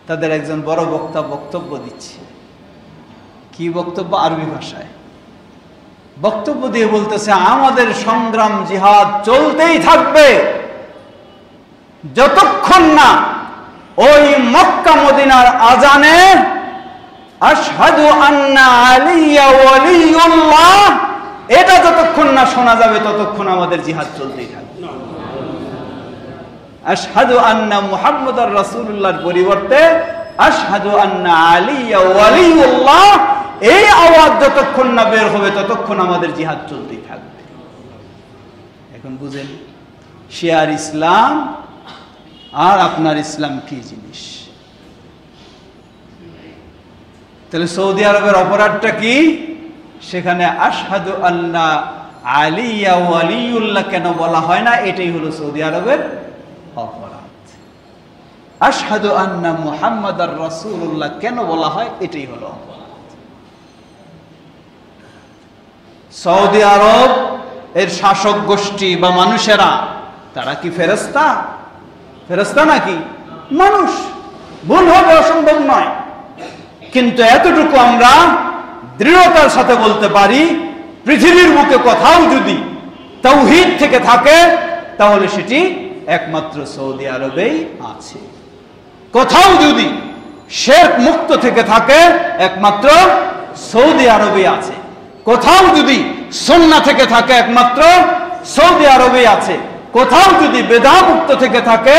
A: তাদের একজন বড় বক্তা বক্তব্য দিচ্ছে। কি বক্তব্য? আরবি ভাষায় বক্তব্য দিয়ে বলতেছে, আমাদের সংগ্রাম জিহাদ চলতেই থাকবে যতক্ষণ না ওই মক্কা মদিনার আজানে আশহাদু আন্না আলিয়া ওয়ালিউল্লাহ, এটা যতক্ষণ না শোনা যাবে ততক্ষণ আমাদের জিহাদ চলতেই থাকবে। আশহাদু আন্না মুহাম্মাদুর রাসূলুল্লাহর পরিবর্তে আশহাদু আন্না আলিয়া ওয়ালিউল্লাহ, এই আওয়াজ যতক্ষণ না বের হবে ততক্ষণ আমাদের জিহাদ চলতেই থাকবে। এখন বুঝেন শিয়ার ইসলাম আর আপনার ইসলাম কি জিনিস। তাহলে সৌদি আরবের অপরাধটা কি? সেখানে আশহাদু আন্না আলিয়া ওয়ালিউল্লাহ কেন বলা হয় না? এটাই হলো সৌদি আরবের অপরাধ। আশহাদু আন্না মুহাম্মাদুর রাসূলুল্লাহ কেন বলা হয়? এটাই হলো অপরাধ। সৌদি আরব এর শাসক গোষ্ঠী বা মানুষেরা, তারা কি ফেরেশতা? ফেরেশতা নাকি? মানুষ, ভুল হবে, অসম্ভব নয়। কিন্তু এতটুকু আমরা দৃঢ়তার সাথে বলতে পারি, পৃথিবীর বুকে কোথাও যদি তাওহীদ থেকে থাকে তাহলে সেটি একমাত্র সৌদি আরবেই আছে। কোথাও যদি শিরক মুক্ত থেকে থাকে একমাত্র সৌদি আরবেই আছে। কোথাও যদি সুন্নাহ থেকে থাকে একমাত্র সৌদি আরবেই আছে। কোথাও যদি বেদাত মুক্ত থেকে থাকে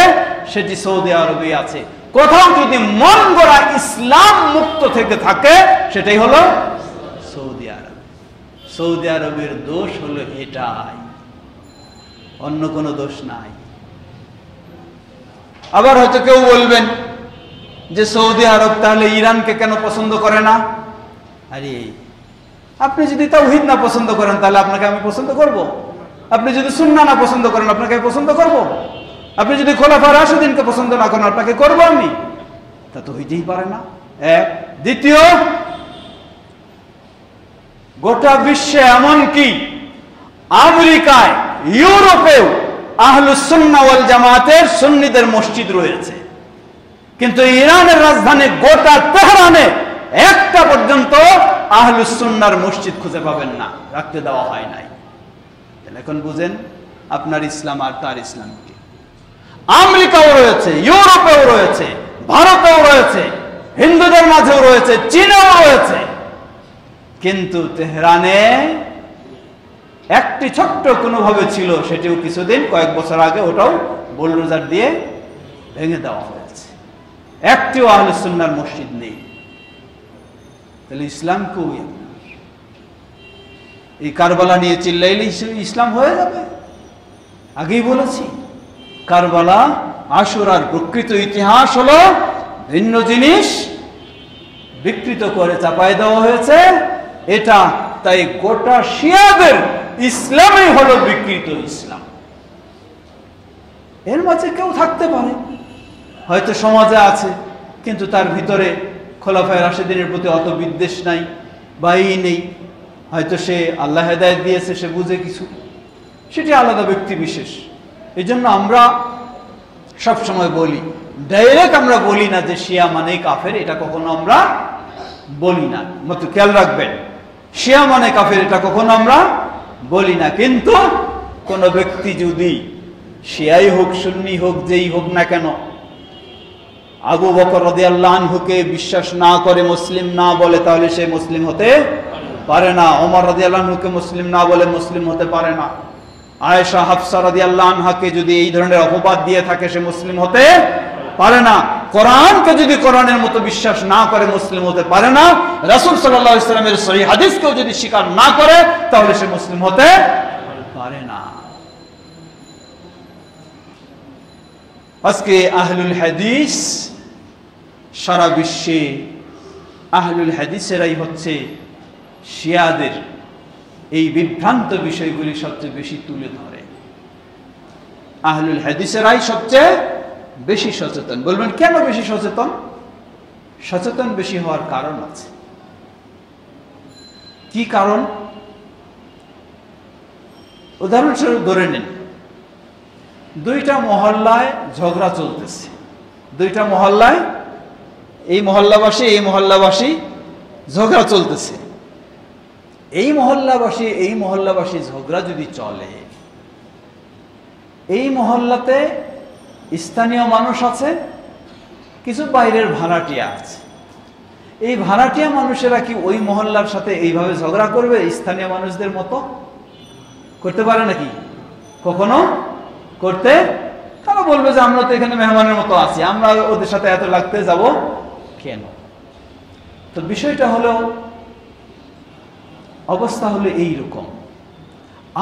A: সেটি সৌদি আরবেই আছে। কোথাও যদি মন গড়া ইসলাম মুক্ত থেকে থাকে সেটাই হলো সৌদি আরব। সৌদি আরবের দোষ হলো এটাই, অন্য কোনো দোষ নাই। আবার হয়তো কেউ বলবেন যে সৌদি আরব তাহলে ইরানকে কেন পছন্দ করে না? আরে আপনি যদি তাওহীদ না পছন্দ করেন তাহলে আপনাকে আমি পছন্দ করব? আপনি যদি সুন্নাহ না পছন্দ করেন, আপনাকে পছন্দ করব? আপনি যদি খোলাফায়ে রাশিদিনকে পছন্দ না করেন, আপনাকে করব আমি? তা তো হইতেই পারে না। এক। দ্বিতীয়, গোটা বিশ্বে এমনকি আমেরিকায়, ইউরোপেও আহলুস সুন্নাহ ওয়াল জামাতের সুন্নিদের মসজিদ রয়েছে, কিন্তু ইরানের রাজধানী গোটা তেহরানে একটা পর্যন্ত আহলুস সুন্নাহর মসজিদ খুঁজে পাবেন না, রাখতে দেওয়া হয় নাই। এখন বুঝেন আপনার ইসলাম আর তার ইসলাম কি। আমেরিকাও রয়েছে, ইউরোপেও রয়েছে, ভারতেও রয়েছে, হিন্দুদের মাঝেও রয়েছে, চীনেও রয়েছে, কিন্তু তেহরানে একটি ছোট্ট কোনোভাবে ছিল, সেটিও কিছুদিন কয়েক বছর আগে ওটাও বুলডোজার দিয়ে ভেঙে দেওয়া হয়েছে। একটিও আহলে সুন্নাহর মসজিদ নেই। তাহলে ইসলাম কই? এই কারবালা নিয়ে চিল্লাইলে ইসলাম হয়ে যাবে? আগেই বলেছি, কারবালা আশুরার প্রকৃত ইতিহাস হলো ভিন্ন জিনিস, বিকৃত করে চাপায় দেওয়া হয়েছে এটা। তাই গোটা শিয়াদের ইসলামই হলো বিকৃত ইসলাম। এর মাঝে কেউ থাকতে পারে, হয়তো সমাজে আছে, কিন্তু তার ভিতরে খোলাফায়ে রাশিদিনের প্রতি অত বিদ্বেষ নাই বা এই নেই, হয়তো সে আল্লাহ হেদায়েত দিয়েছে, সে বুঝে কিছু, সেটি আলাদা ব্যক্তি বিশেষ। এই জন্য আমরা সবসময় বলি, ডাইরেক্ট আমরা বলি না যে শিয়া মানে কাফের, এটা কখনো আমরা বলি না। মতো খেয়াল রাখবেন, শিয়া মানে কাফের এটা কখনো আমরা বলি না। কিন্তু কোন ব্যক্তি যদি শিয়াই হোক, সুন্নি হোক, যেই হোক না কেন, আবু বকর রাদিয়াল্লাহু আনহুকে বিশ্বাস না করে, মুসলিম না বলে, তাহলে সে মুসলিম হতে পারে না। ওমর রাদিয়াল্লাহু আনহুকে মুসলিম না বলে মুসলিম হতে পারে না। আয়েশা, হাফসা রাদিয়াল্লাহু আনহাকে যদি এই ধরনের অপবাদ দিয়ে থাকে, সে মুসলিম হতে পারে না। কোরআনকে যদি কোরআনের মতো বিশ্বাস না করে, মুসলিম হতে পারে না। রাসূল সাল্লাল্লাহু আলাইহি ওয়াসাল্লামের সহিহ হাদিসকেও যদি স্বীকার না করে, তাহলে সে মুসলিম হতে পারে না। আজকে আহলুল হাদিস সারা বিশ্বে, আহলুল হাদিসেরাই হচ্ছে শিয়াদের এই বিভ্রান্ত বিষয়গুলি সবচেয়ে বেশি তুলে ধরে। আহলুল হাদিসেরাই সবচেয়ে বেশি সচেতন। বলবেন কেন বেশি সচেতন? সচেতন বেশি হওয়ার কারণ আছে। কি কারণ? উদাহরণস্বরূপ ধরে নিন, দুইটা মহল্লায় ঝগড়া চলতেছে। দুইটা মহল্লায়, এই মহল্লাবাসী এই মহল্লাবাসী ঝগড়া চলতেছে। এই মহল্লাবাসী ঝগড়া যদি চলে, এই মহল্লাতে স্থানীয় মানুষ আছে, কিছু বাইরের ভাড়াটিয়া আছে। এই ভাড়াটিয়া মানুষেরা কি ওই মহল্লার সাথে এইভাবে ঝগড়া করবে স্থানীয় মানুষদের মতো? করতে পারে নাকি? কখনো করতে? তারা বলবে যে আমরা তো এখানে মেহমানের মতো আছি, আমরা ওদের সাথে এত লাগতে যাব কেন? তো বিষয়টা হলো, অবস্থা হলো এইরকম।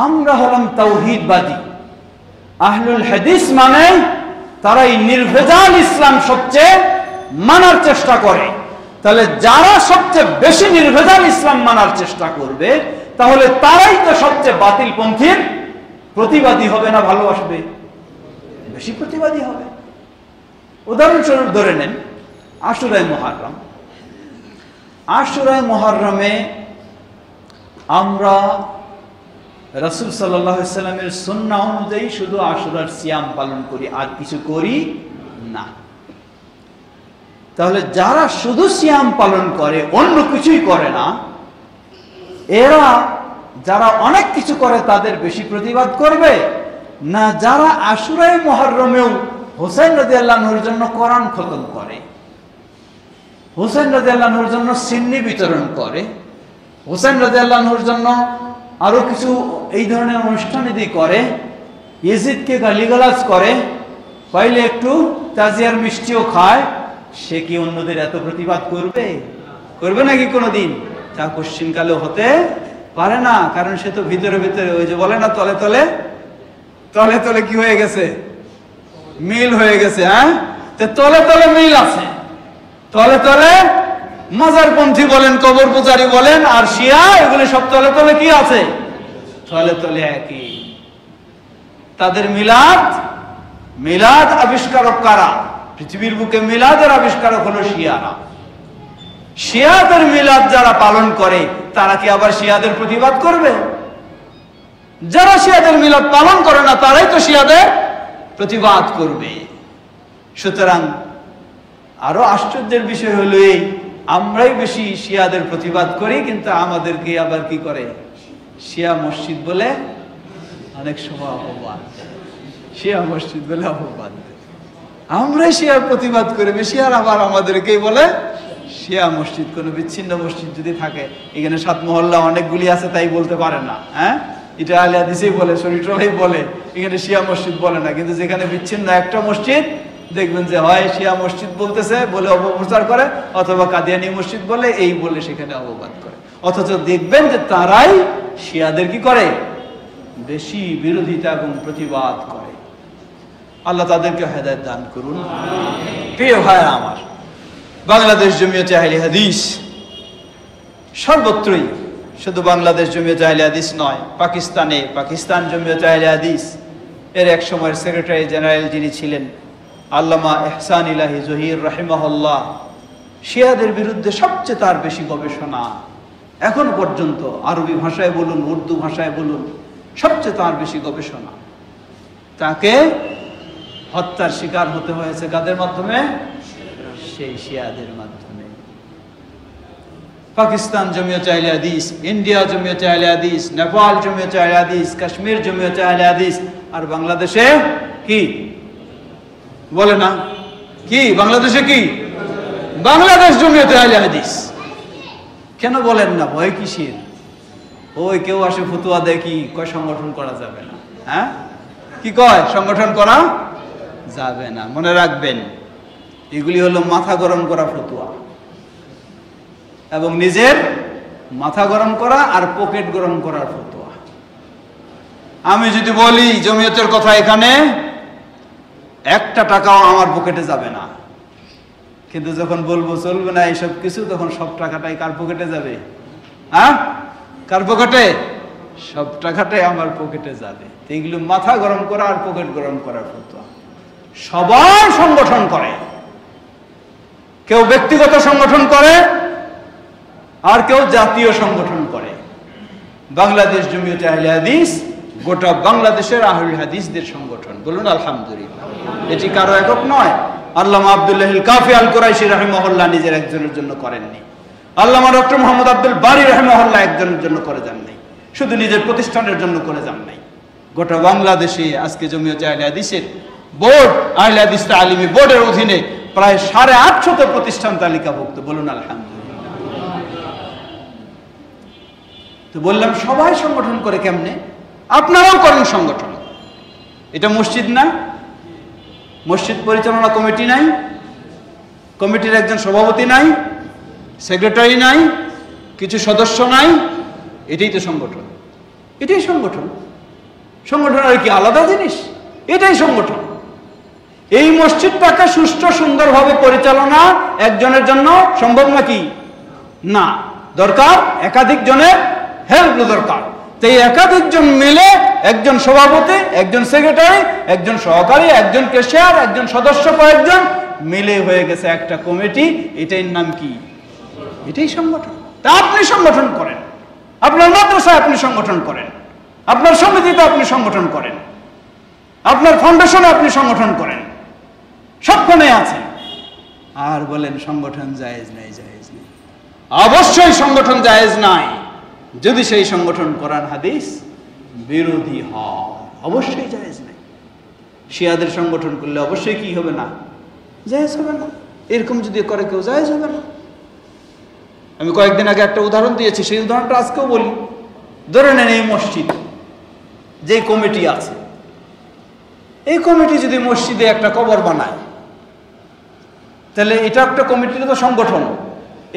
A: আমরা হলাম তাওহীদবাদী, আহলুল হাদিস মানে তারাই নির্ভেজাল ইসলাম সবচেয়ে মানার চেষ্টা করে। তাহলে যারা সবচেয়ে বেশি নির্ভেজাল ইসলাম মানার চেষ্টা করবে, তাহলে তারাই তো সবচেয়ে বাতিলপন্থীর প্রতিবাদী হবে না? ভালোবাসবে, বেশি প্রতিবাদী হবে। উদাহরণস্বরূপ ধরে নেন আশুরায়ে মুহররম। আশুরায়ে মুহররমে আমরা রাসূল সাল্লাল্লাহু আলাইহি ওয়াসাল্লামের সুন্নাহ অনুযায়ী শুধু আশুরার সিয়াম পালন করি, আর কিছু করি না। তাহলে যারা শুধু সিয়াম পালন করে, অন্য কিছুই করে না, এরা যারা অনেক কিছু করে তাদের বেশি প্রতিবাদ করবে না যারা আশুরায়ে মুহররমেও হোসেন রাদিয়াল্লাহু আনহুর জন্য কোরআন খতম করে, হোসেন রাদিয়াল্লাহু আনহুর জন্য সিন্নি বিতরণ করে, হোসেন রাদিয়াল্লাহু আনহুর জন্য আরো কিছু এই ধরনের অনুষ্ঠান যদি করে, ইয়েজিদকে গালিগালাজ করে, পাইলে একটু তাজিয়ার মিষ্টিও খায়, সে কি অন্যদের এত প্রতিবাদ করবে? করবে নাকি কোনোদিন? তা কোশ্চিনকালেও হতে পারে না। কারণ সে তো ভিতরে ভিতরে, ওই যে বলে না, তলে তলে তলে তলে কি হয়ে গেছে? মিল হয়ে গেছে। হ্যাঁ, তলে তলে মিল আছে। তলে তলে মাজারপন্থী বলেন, কবর পূজারি বলেন, আর শিয়া, এগুলি সব তলে তলে কি আছে? তলে তলে একই। তাদের মিলাদ আবিষ্কারক কারা? পৃথিবীর বুকে মিলাদের আবিষ্কারক হলো শিয়ারা। শিয়াদের মিলাদ যারা পালন করে তারা কি আবার শিয়াদের প্রতিবাদ করবে? যারা শিয়াদের মিলাদ পালন করে না তারাই তো শিয়াদের প্রতিবাদ করবে। সুতরাং আরো আশ্চর্যের বিষয় হলো এই, আমরাই বেশি শিয়াদের প্রতিবাদ করি, কিন্তু আমাদেরকে আবার কি করে? শিয়া মসজিদ বলে অনেক সময় অপবাদ, শিয়া মসজিদ বলে অপবাদ। আমরাই শিয়ার প্রতিবাদ করি, শিয়ার আবার আমাদেরকেই বলে শিয়া মসজিদ। কোনো বিচ্ছিন্ন মসজিদ যদি থাকে, এখানে 7 মহল্লা অনেকগুলি আছে তাই বলতে পারে না, হ্যাঁ, এটা আহলে হাদিসই বলে, শরীয়তই বলে, এখানে শিয়া মসজিদ বলে না। কিন্তু যেখানে বিচ্ছিন্ন একটা মসজিদ, দেখবেন যে হয় শিয়া মসজিদ বলতেছে বলে অপপ্রচার করে, অথবা কাদিয়ানি মসজিদ বলে এই বলে সেখানে অপবাদ করে। অথচ দেখবেন যে তারাই শিয়াদের কি করে? বেশি বিরোধিতা এবং প্রতিবাদ করে। আল্লাহ তাদেরকে হেদায়েত দান করুন। প্রিয় ভাইরা আমার, বাংলাদেশ জমিয়তে আহলে হাদিস সর্বত্রই, শুধু বাংলাদেশ জমিয়তে আহলে হাদিস নয়, পাকিস্তান জমিয়তে আহলে হাদিস এর এক সময়ের সেক্রেটারি জেনারেল যিনি ছিলেন আল্লামা ইহসান ইলাহি জহির রাহিমাহুল্লাহ, শিয়াদের বিরুদ্ধে সবচেয়ে তার বেশি গবেষণা, এখন পর্যন্ত আরবি ভাষায় বলুন, উর্দু ভাষায় বলুন, সবচেয়ে তার বেশি গবেষণা। তাকে হত্যার শিকার হতে হয়েছে কাদের মাধ্যমে? সেই শিয়াদের মাধ্যমে। পাকিস্তান জমিয়তে আহলে হাদিস, ইন্ডিয়া জমিয়তে আহলে হাদিস, নেপাল জমিয়তে আহলে হাদিস, কাশ্মীর জমিয়তে আহলে হাদিস, আর বাংলাদেশে কি বলে না? কি বাংলাদেশে কি? বাংলাদেশ জমিয়তে আহলে হাদিস। কেন বলেন না? ভয় কিসের? ওই কেউ আসে ফতুয়া দেয়, কি কয় সংগঠন করা যাবে না, হ্যাঁ, কি কয় সংগঠন করা যাবে না। মনে রাখবেন, এগুলি হলো মাথা গরম করা ফতুয়া, এবং নিজের মাথা গরম করা আর পকেট গরম করার ফতুয়া। আমি যদি বলি জমিয়তের কথা, এখানে 1 টাকাও আমার পকেটে যাবে না, কিন্তু যখন বলবো চলবে না এইসব কিছু, তখন সব টাকাটাই কার পকেটে যাবে? হ্যাঁ, কার পকেটে? সব টাকাটাই আমার পকেটে যাবে। এইগুলো মাথা গরম করা আর পকেট গরম করার ফতোয়া। সবাই সংগঠন করে, কেউ ব্যক্তিগত সংগঠন করে আর কেউ জাতীয় সংগঠন করে। বাংলাদেশ জমিয়তে আহলে হাদিস গোটা বাংলাদেশের আহলে হাদিসদের সংগঠন। বলুন আলহামদুলিল্লাহ। এটি কারো একক নয়। আল্লামা আব্দুল্লাহিল কাফি আল কুরাইশি রাহিমাহুল্লাহ নিজের একজনের জন্য করেননি, আল্লামা ডক্টর মোহাম্মদ আব্দুল বারী রাহিমাহুল্লাহ একজনের জন্য করে যান নাই, শুধু নিজের প্রতিষ্ঠানের জন্য করে যান নাই। গোটা বাংলাদেশে আজকে জমিয়তে আহলে হাদিসের বোর্ড, আহলে হাদিস তালিমি বোর্ডের অধীনে প্রায় 850 প্রতিষ্ঠান তালিকাভুক্ত। বলুন আলহামদুলিল্লাহ। তো বললাম সবাই সংগঠন করে কেমনে? আপনারাও করেন সংগঠন। এটা মসজিদ না? মসজিদ পরিচালনা কমিটি নাই, কমিটির একজন সভাপতি নাই, সেক্রেটারি নাই, কিছু সদস্য নাই, এটাই তো সংগঠন। এটাই সংগঠন। সংগঠন আর কি আলাদা জিনিস? এটাই সংগঠন। এই মসজিদটাকে সুষ্ঠু সুন্দরভাবে পরিচালনা একজনের জন্য সম্ভব নাকি? না, দরকার একাধিক জনের হেল্প দরকার। তো এই একাধিক জন মিলে, একজন সভাপতি, একজন সেক্রেটারি, একজন সহকারী, একজন ক্যাশিয়ার, একজন সদস্য, কয়েকজন মিলে হয়ে গেছে একটা কমিটি। এটাই নাম কি? এটাই সংগঠন। তা আপনি সংগঠন করেন, আপনার মাদ্রাসায় আপনি সংগঠন করেন, আপনার সমিতিতে আপনি সংগঠন করেন, আপনার ফাউন্ডেশনে আপনি সংগঠন করেন, সবখানে আছেন। আর বলেন সংগঠন জায়েজ নাই, জায়েজ নেই। অবশ্যই সংগঠন জায়েজ নাই যদি সেই সংগঠন কোরআন হাদিস বিরোধী হয়। অবশ্যই জায়েজ নাই। শিয়াদের সংগঠন করলে অবশ্যই কি হবে না? জায়েজ হবে না। এরকম যদি করে কেউ, জায়েজ হবে না। আমি কয়েকদিন আগে একটা উদাহরণ দিয়েছি, সেই উদাহরণটা আজকেও বলি। ধরে নেন এই মসজিদ, যে কমিটি আছে, এই কমিটি যদি মসজিদে একটা কবর বানায়, তাহলে এটা একটা কমিটির তো সংগঠন।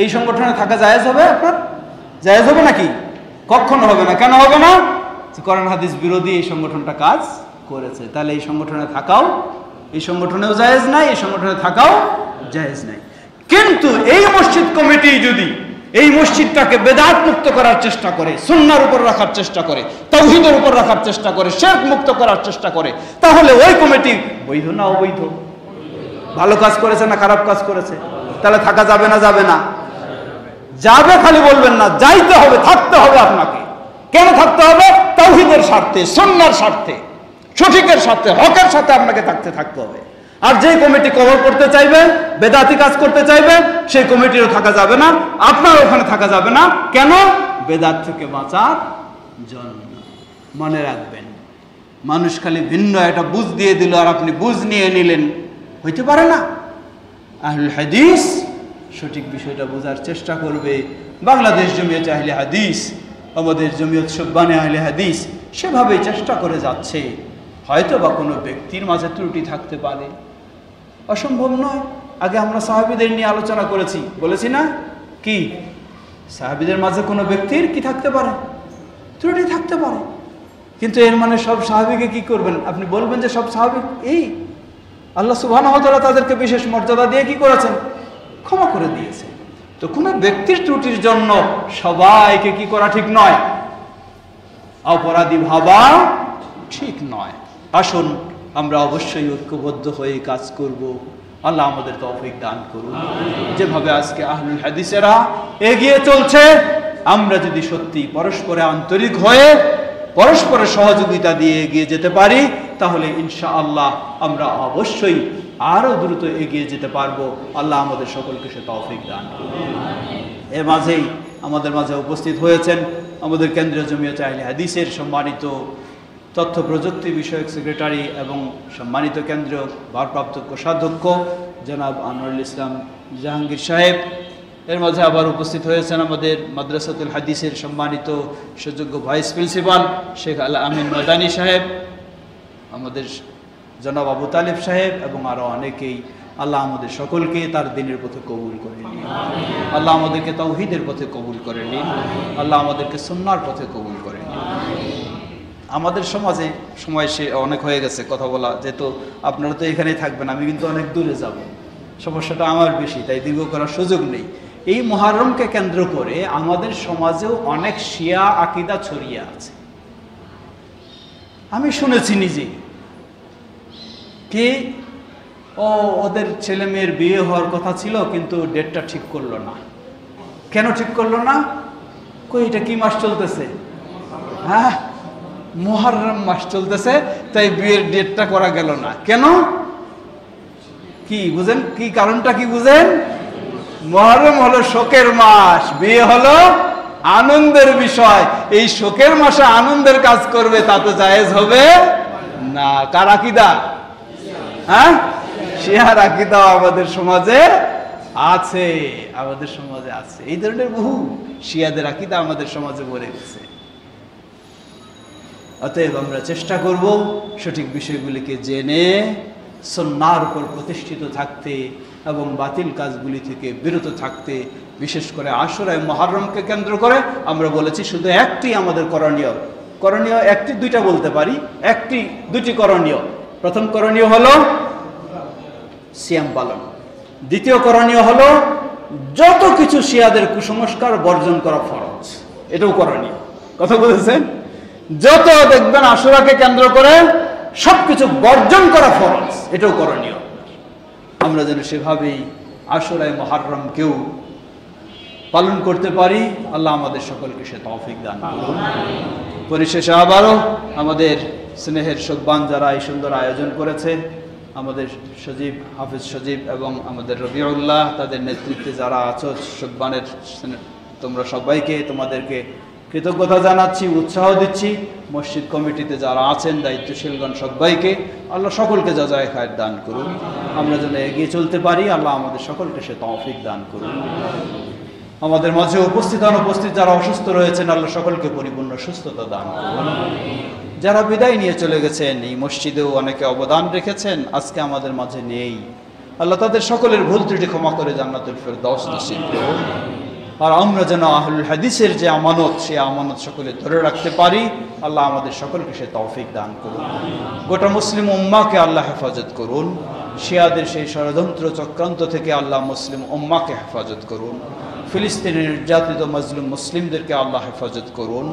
A: এই সংগঠনে থাকা জায়েজ হবে? আপনার জায়েজ হবে নাকি? কখনো হবে না। কেন হবে না? কোরআন হাদিস বিরোধী এই সংগঠনটা কাজ করেছে। তাহলে এই সংগঠনে থাকাও, এই সংগঠনেও জায়েজ নাই, এই সংগঠনে থাকাও জায়েজ নাই। কিন্তু এই মসজিদ কমিটি যদি এই মসজিদটাকে বেদাত মুক্ত করার চেষ্টা করে, সুন্নাহর উপর রাখার চেষ্টা করে, তাওহীদের উপর রাখার চেষ্টা করে, শিরক মুক্ত করার চেষ্টা করে, তাহলে ওই কমিটি বৈধ না অবৈধ? ভালো কাজ করেছে না খারাপ কাজ করেছে? তাহলে থাকা যাবে না যাবে না? যাবে, খালি বলবেন না, যাইতে হবে, থাকতে হবে আপনাকে। কেন থাকতে হবে? তাওহীদের স্বার্থে, সুন্নাহর স্বার্থে, সঠিকের স্বার্থে, হকের সাথে আপনাকে থাকতে হবে। আর যে কমিটি কভার করতে চাইবে, বেদাতি কাজ করতে চাইবে, সেই কমিটিরও থাকা যাবে না, আপনার ওখানে থাকা যাবে না। কেন? বেদাত থেকে বাঁচার জন্য। মনে রাখবেন, মানুষ খালি ভিন্ন একটা বুঝ দিয়ে দিল আর আপনি বুঝ নিয়ে নিলেন, হইতে পারে না। আহলুল হাদিস সঠিক বিষয়টা বোঝার চেষ্টা করবে। বাংলাদেশ জমিয়ত আহলে হাদিস, আমাদের জমিয়ত শুববানে আহলে হাদিস সেভাবেই চেষ্টা করে যাচ্ছে। হয়তো বা কোনো ব্যক্তির মাঝে ত্রুটি থাকতে পারে, অসম্ভব নয়। আগে আমরা সাহাবীদের নিয়ে আলোচনা করেছি, বলেছি না? কি সাহাবীদের মাঝে কোনো ব্যক্তির কি থাকতে পারে? ত্রুটি থাকতে পারে। কিন্তু এর মানে সব সাহাবীকে কি করবেন? আপনি বলবেন যে সব সাহাবী এই আল্লাহ সুবহানাহু ওয়া তাআলা তাদেরকে বিশেষ মর্যাদা দিয়ে কি করেছেন? ক্ষমা করে দিয়েছে। তো কোনো ব্যক্তির ত্রুটির জন্য সবাইকে কি করা ঠিক নয়, অপরাধী ভাবা ঠিক নয়। আসুন আমরা অবশ্যই ঐক্যবদ্ধ হয়ে কাজ করব। আল্লাহ আমাদের তৌফিক দান করুন। যেভাবে আজকে আহলুল হাদিসেরা এগিয়ে চলছে, আমরা যদি সত্যি পরস্পরে আন্তরিক হয়ে পরস্পরের সহযোগিতা দিয়ে এগিয়ে যেতে পারি, তাহলে ইনশাআল্লাহ আমরা অবশ্যই আরো দ্রুত এগিয়ে যেতে পারবো। আল্লাহ আমাদের সকলকে সে তৌফিক দান করুন। এর মাঝেই আমাদের মাঝে উপস্থিত হয়েছেন আমাদের কেন্দ্রীয় জমিয়ত আহলে হাদিসের সম্মানিত তথ্য প্রযুক্তি বিষয়ক সেক্রেটারি এবং সম্মানিত কেন্দ্রীয় ভারপ্রাপ্ত কোষাধ্যক্ষ জনাব আনোয়ারুল ইসলাম জাহাঙ্গীর সাহেব। এর মাঝে আবার উপস্থিত হয়েছেন আমাদের মাদ্রাসাতুল হাদিসের সম্মানিত সুযোগ্য ভাইস প্রিন্সিপাল শেখ আল আমিন মাদানী সাহেব, আমাদের জনাব আবু তালিব সাহেব এবং আরও অনেকেই। আল্লাহ আমাদের সকলকে তার দিনের পথে কবুল করে নিন। আল্লাহ আমাদেরকে তাওহীদের পথে কবুল করে নিন। আল্লাহ আমাদেরকে সুন্নাহর পথে কবুল করে নিন। আমাদের সমাজে সময় সে অনেক হয়ে গেছে কথা বলা, যেহেতু আপনারা তো এখানেই থাকবেন, আমি কিন্তু অনেক দূরে যাব, সমস্যাটা আমার বেশি, তাই দীর্ঘ করার সুযোগ নেই। এই মুহররমকে কেন্দ্র করে আমাদের সমাজেও অনেক শিয়া আকীদা ছড়িয়ে আছে। আমি শুনেছি নিজে কি ওদের ছেলে মেয়ের বিয়ে হওয়ার কথা ছিল, কিন্তু ডেটটা ঠিক করলো না। কেন ঠিক করলো না? কই এটা কি মাস চলতেছে? হ্যাঁ, মুহররম মাস চলতেছে, তাই বিয়ের ডেটটা করা গেল না। কেন? কি বুঝেন? কি কারণটা কি বুঝেন? মুহররম হলো শোকের মাস, বিয়ে হলো আনন্দের বিষয়। এই শোকের মাসে আনন্দের কাজ করবে, তা তো জায়েজ হবে না। কার আকীদা? হ্যাঁ, শিয়ার আকীদা আমাদের সমাজে আছে, আমাদের সমাজে আছে। এই ধরনের বহু শিয়াদের আকীদা আমাদের সমাজে ভরে গেছে। অতএব আমরা চেষ্টা করব সঠিক বিষয়গুলিকে জেনে সুন্নাহর উপর প্রতিষ্ঠিত থাকতে এবং বাতিল কাজগুলি থেকে বিরত থাকতে। বিশেষ করে আশুরায়ে মুহররমকে কেন্দ্র করে আমরা বলেছি শুধু একটি আমাদের করণীয় একটি, দুইটা বলতে পারি, দুটি করণীয়। প্রথম করণীয় হলো সিয়াম পালন, দ্বিতীয় করণীয় হলো যত কিছু শিয়াদের কুসংস্কার বর্জন করা ফরজ, এটাও করণীয়। কথা বলেছেন? যত দেখবেন আশুরাকে কেন্দ্র করে সবকিছু বর্জন করা ফরজ, এটাও করণীয়। আমরা যেন সেভাবেই আশুরায়ে মুহররমকেও পালন করতে পারি। আল্লাহ আমাদের সকলকে সে তৌফিক দান করুন। পরিশেষে আবারও আমাদের স্নেহের শুববান যারা এই সুন্দর আয়োজন করেছে, আমাদের সজীব, হাফিজ সজীব এবং আমাদের রবিউল্লাহ, তাদের নেতৃত্বে যারা আছো শুববানের, তোমরা সবাইকে তোমাদেরকে কৃতজ্ঞতা জানাচ্ছি, উৎসাহ দিচ্ছি। মসজিদ কমিটিতে যারা আছেন দায়িত্বশীলগণ সবাইকে আল্লাহ সকলকে জাযায়ে খায়র দান করুন। আমরা যেন এগিয়ে চলতে পারি, আল্লাহ আমাদের সকলকে সে তৌফিক দান করুন। আমাদের মাঝে উপস্থিত অনুপস্থিত যারা অসুস্থ রয়েছেন আল্লাহ সকলকে পরিপূর্ণ সুস্থতা দান করুন। যারা বিদায় নিয়ে চলে গেছেন, এই মসজিদেও অনেকে অবদান রেখেছেন, আজকে আমাদের মাঝে নেই, আল্লাহ তাদের সকলের ভুল ত্রুটি ক্ষমা করে জান্নাতুল ফেরদাউস নসিব করুন। আর আমরা যেন আহলুল হাদিসের যে আমানত, সেই আমানত সকলে ধরে রাখতে পারি, আল্লাহ আমাদের সকলকে সে তৌফিক দান করুন। গোটা মুসলিম উম্মাহকে আল্লাহ হেফাজত করুন। শিয়াদের সেই ষড়যন্ত্র চক্রান্ত থেকে আল্লাহ মুসলিম উম্মাহকে হেফাজত করুন। ফিলিস্তিনের নির্যাতিত মাজলুম মুসলিমদেরকে আল্লাহ হেফাজত করুন।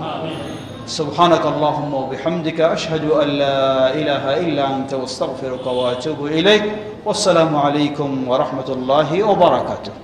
A: সুবহানাক আল্লাহুম্মা ওয়া বিহামদিকা আশহাদু আল্লা ইলাহা ইল্লা আনতা আস্তাগফিরুকা ওয়া আতুবু ইলাইক। ওয়াসসালামু আলাইকুম ওয়া রাহমাতুল্লাহি ওয়া বারাকাতুহু।